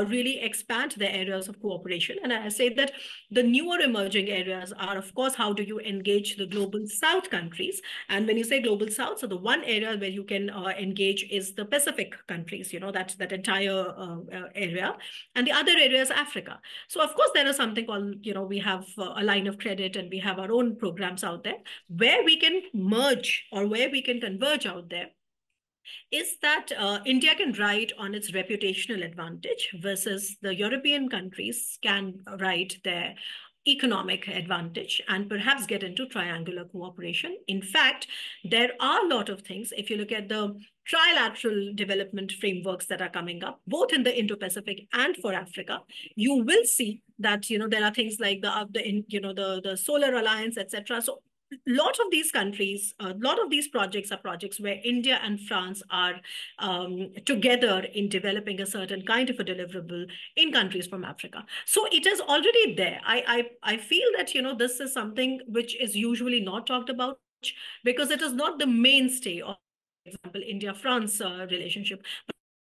really expand their areas of cooperation, and I say that the newer emerging areas are, of course, how do you engage the global South countries? And when you say global South, so the one area where you can engage is the Pacific countries. That entire area, and the other area is Africa. So of course there is something called, we have a line of credit and we have our own programs out there where we can merge or where we can converge out there is that India can ride on its reputational advantage versus the European countries can ride their economic advantage and perhaps get into triangular cooperation. In fact, there are a lot of things. If you look at the trilateral development frameworks that are coming up, both in the Indo-Pacific and for Africa, you will see that there are things like the Solar Alliance, etc. So lot of these countries, a lot of these projects are projects where India and France are together in developing a certain kind of a deliverable in countries from Africa. So it is already there. I feel that, this is something which is usually not talked about because it is not the mainstay of, for example, India-France relationship.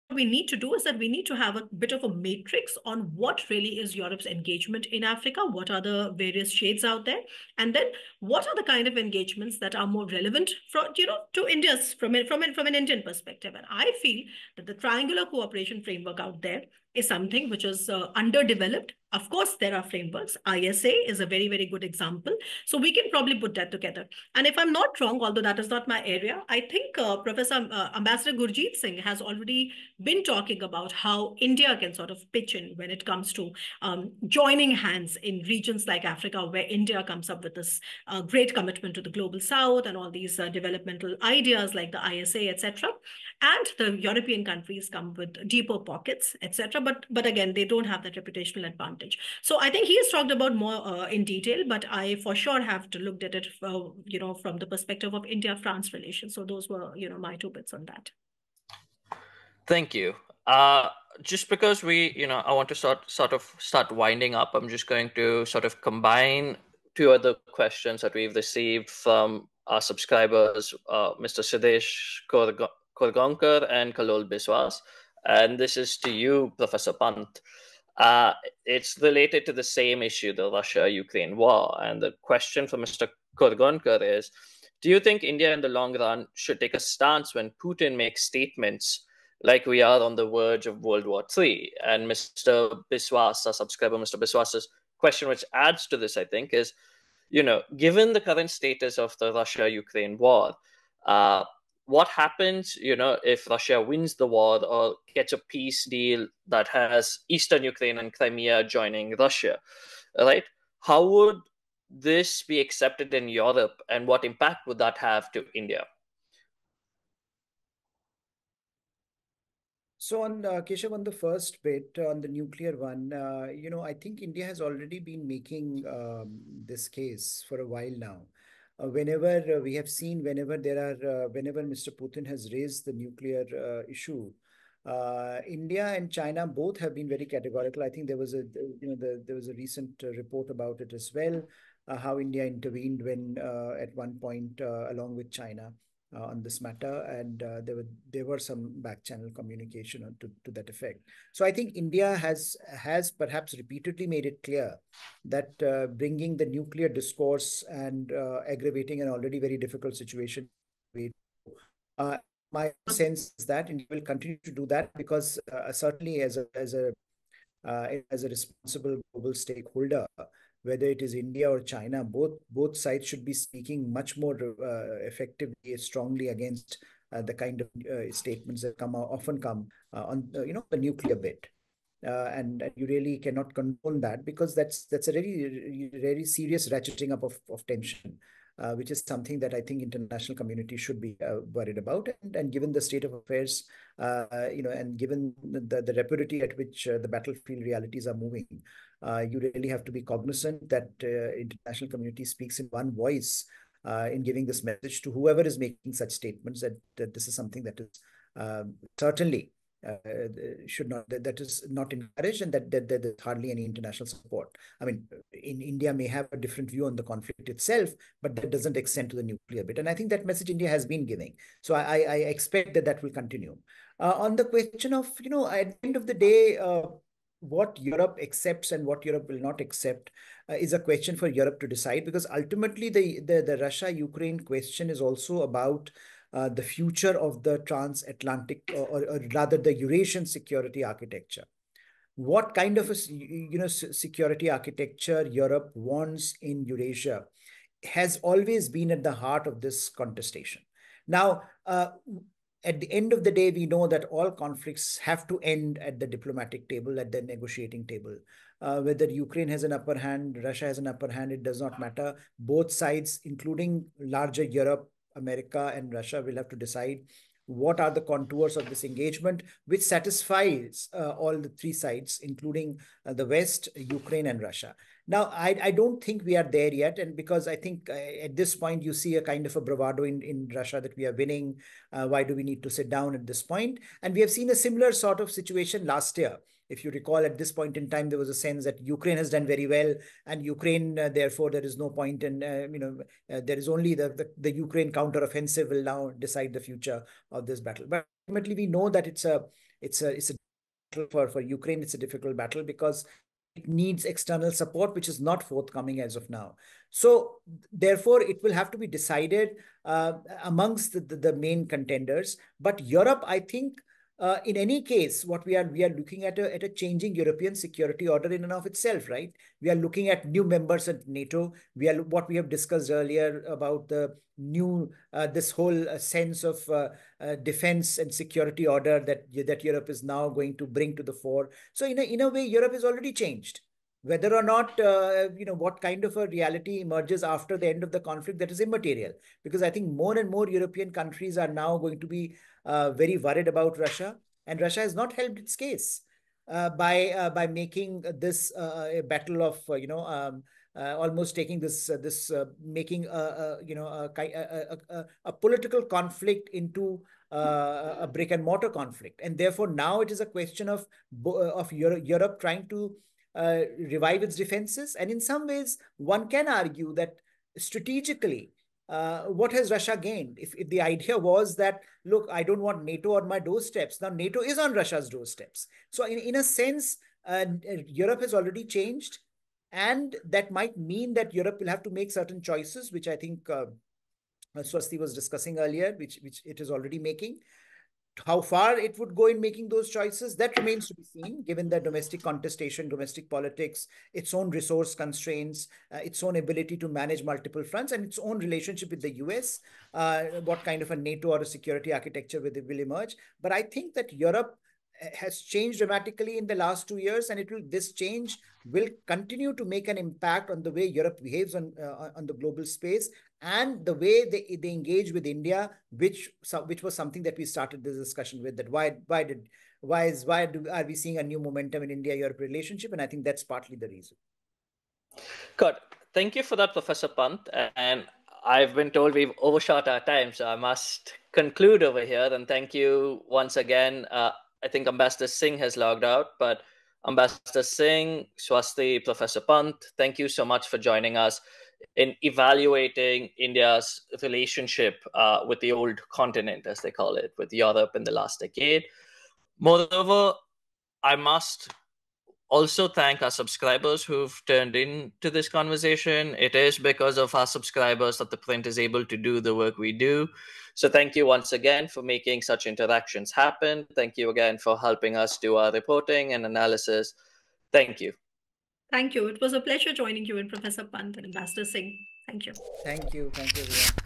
What we need to do is that we need to have a bit of a matrix on what really is Europe's engagement in Africa, what are the various shades out there, and then what are the kind of engagements that are more relevant for, to India's from an Indian perspective. And I feel that the triangular cooperation framework out there is something which is underdeveloped. Of course, there are frameworks. ISA is a very, very good example. So we can probably put that together. And if I'm not wrong, although that is not my area, I think Professor Ambassador Gurjeet Singh has already been talking about how India can sort of pitch in when it comes to joining hands in regions like Africa, where India comes up with this great commitment to the global South and all these developmental ideas like the ISA, etc. And the European countries come with deeper pockets, etc. But again, they don't have that reputational advantage. So I think he has talked about more in detail, but I for sure have to look at it, from the perspective of India-France relations. So those were, my two bits on that. Thank you. Just because I want to start winding up, I'm just going to sort of combine two other questions that we've received from our subscribers, Mr. Siddhesh Korgankar and Kalol Biswas. And this is to you, Professor Pant. It's related to the same issue, the Russia-Ukraine war. And the question from Mr. Korgankar is, do you think India in the long run should take a stance when Putin makes statements like we are on the verge of World War III? And Mr. Biswas, our subscriber, Mr. Biswas's question, which adds to this, I think, is, given the current status of the Russia-Ukraine war, what happens, if Russia wins the war or gets a peace deal that has Eastern Ukraine and Crimea joining Russia, right? How would this be accepted in Europe, and what impact would that have to India? So on Keshav, on the first bit, on the nuclear one, I think India has already been making this case for a while now. Whenever we have seen, whenever Mr. Putin has raised the nuclear issue, India and China both have been very categorical. I think there was a recent report about it as well. how India intervened when at one point along with China on this matter, and there were some back channel communication to that effect. So I think India has perhaps repeatedly made it clear that bringing the nuclear discourse and aggravating an already very difficult situation. My sense is that India will continue to do that because certainly as a responsible global stakeholder, whether it is India or China, both sides should be speaking much more effectively, strongly against the kind of statements that often come on the nuclear bit. And you really cannot condone that, because that's a very serious ratcheting up of tension, which is something that I think international community should be worried about. And given the state of affairs, and given the rapidity at which the battlefield realities are moving, you really have to be cognizant that international community speaks in one voice in giving this message to whoever is making such statements, that this is something that is certainly should not, that is not encouraged, and that there's hardly any international support. I mean, in India may have a different view on the conflict itself, but that doesn't extend to the nuclear bit. And I think that message India has been giving. So I expect that will continue. On the question of, at the end of the day, what Europe accepts and what Europe will not accept is a question for Europe to decide, because ultimately the Russia-Ukraine question is also about the future of the transatlantic, or rather the Eurasian security architecture. What kind of a security architecture Europe wants in Eurasia has always been at the heart of this contestation. Now, at the end of the day, we know that all conflicts have to end at the diplomatic table, at the negotiating table. Whether Ukraine has an upper hand, Russia has an upper hand, it does not matter. Both sides, including larger Europe, America and Russia, will have to decide what are the contours of this engagement, which satisfies all the three sides, including the West, Ukraine and Russia. Now, I don't think we are there yet. And because I think at this point, you see a kind of a bravado in Russia that we are winning. Why do we need to sit down at this point? And we have seen a similar sort of situation last year. If you recall, at this point in time, there was a sense that Ukraine has done very well, and Ukraine, therefore, there is no point in, there is only the Ukraine counteroffensive will now decide the future of this battle. But ultimately, we know that it's a battle for Ukraine. It's a difficult battle because it needs external support, which is not forthcoming as of now. So therefore, it will have to be decided amongst the main contenders. But Europe, I think, in any case, what we are looking at a changing European security order in and of itself, right? We are looking at new members at NATO. What we have discussed earlier about the new this whole sense of defense and security order that Europe is now going to bring to the fore. So in a way, Europe has already changed. Whether or not, what kind of a reality emerges after the end of the conflict, that is immaterial. Because I think more and more European countries are now going to be very worried about Russia. And Russia has not helped its case by making this a battle of, almost taking making a political conflict into a brick and mortar conflict. And therefore, now it is a question of Europe trying to revive its defenses. And in some ways, one can argue that strategically, what has Russia gained? If the idea was that, look, I don't want NATO on my doorsteps. Now NATO is on Russia's doorsteps. So in a sense, Europe has already changed. And that might mean that Europe will have to make certain choices, which I think Swasti was discussing earlier, which it is already making. How far it would go in making those choices, that remains to be seen, given the domestic contestation, domestic politics, its own resource constraints, its own ability to manage multiple fronts, and its own relationship with the US, what kind of a NATO or a security architecture will emerge. But I think that Europe has changed dramatically in the last 2 years, and this change will continue to make an impact on the way Europe behaves on the global space, and the way they engage with India, which was something that we started this discussion with, that why are we seeing a new momentum in India-Europe relationship? And I think that's partly the reason. Good. Thank you for that, Professor Pant. And I've been told we've overshot our time, so I must conclude over here. And thank you once again. I think Ambassador Singh has logged out, but Ambassador Singh, Swasti, Professor Pant, thank you so much for joining us. in evaluating India's relationship with the old continent, as they call it, with Europe in the last decade. Moreover, I must also thank our subscribers who've turned into this conversation. It is because of our subscribers that The Print is able to do the work we do. So thank you once again for making such interactions happen. Thank you again for helping us do our reporting and analysis. Thank you. Thank you. It was a pleasure joining you and Professor Pant and Ambassador Singh. Thank you. Thank you. Thank you, everyone.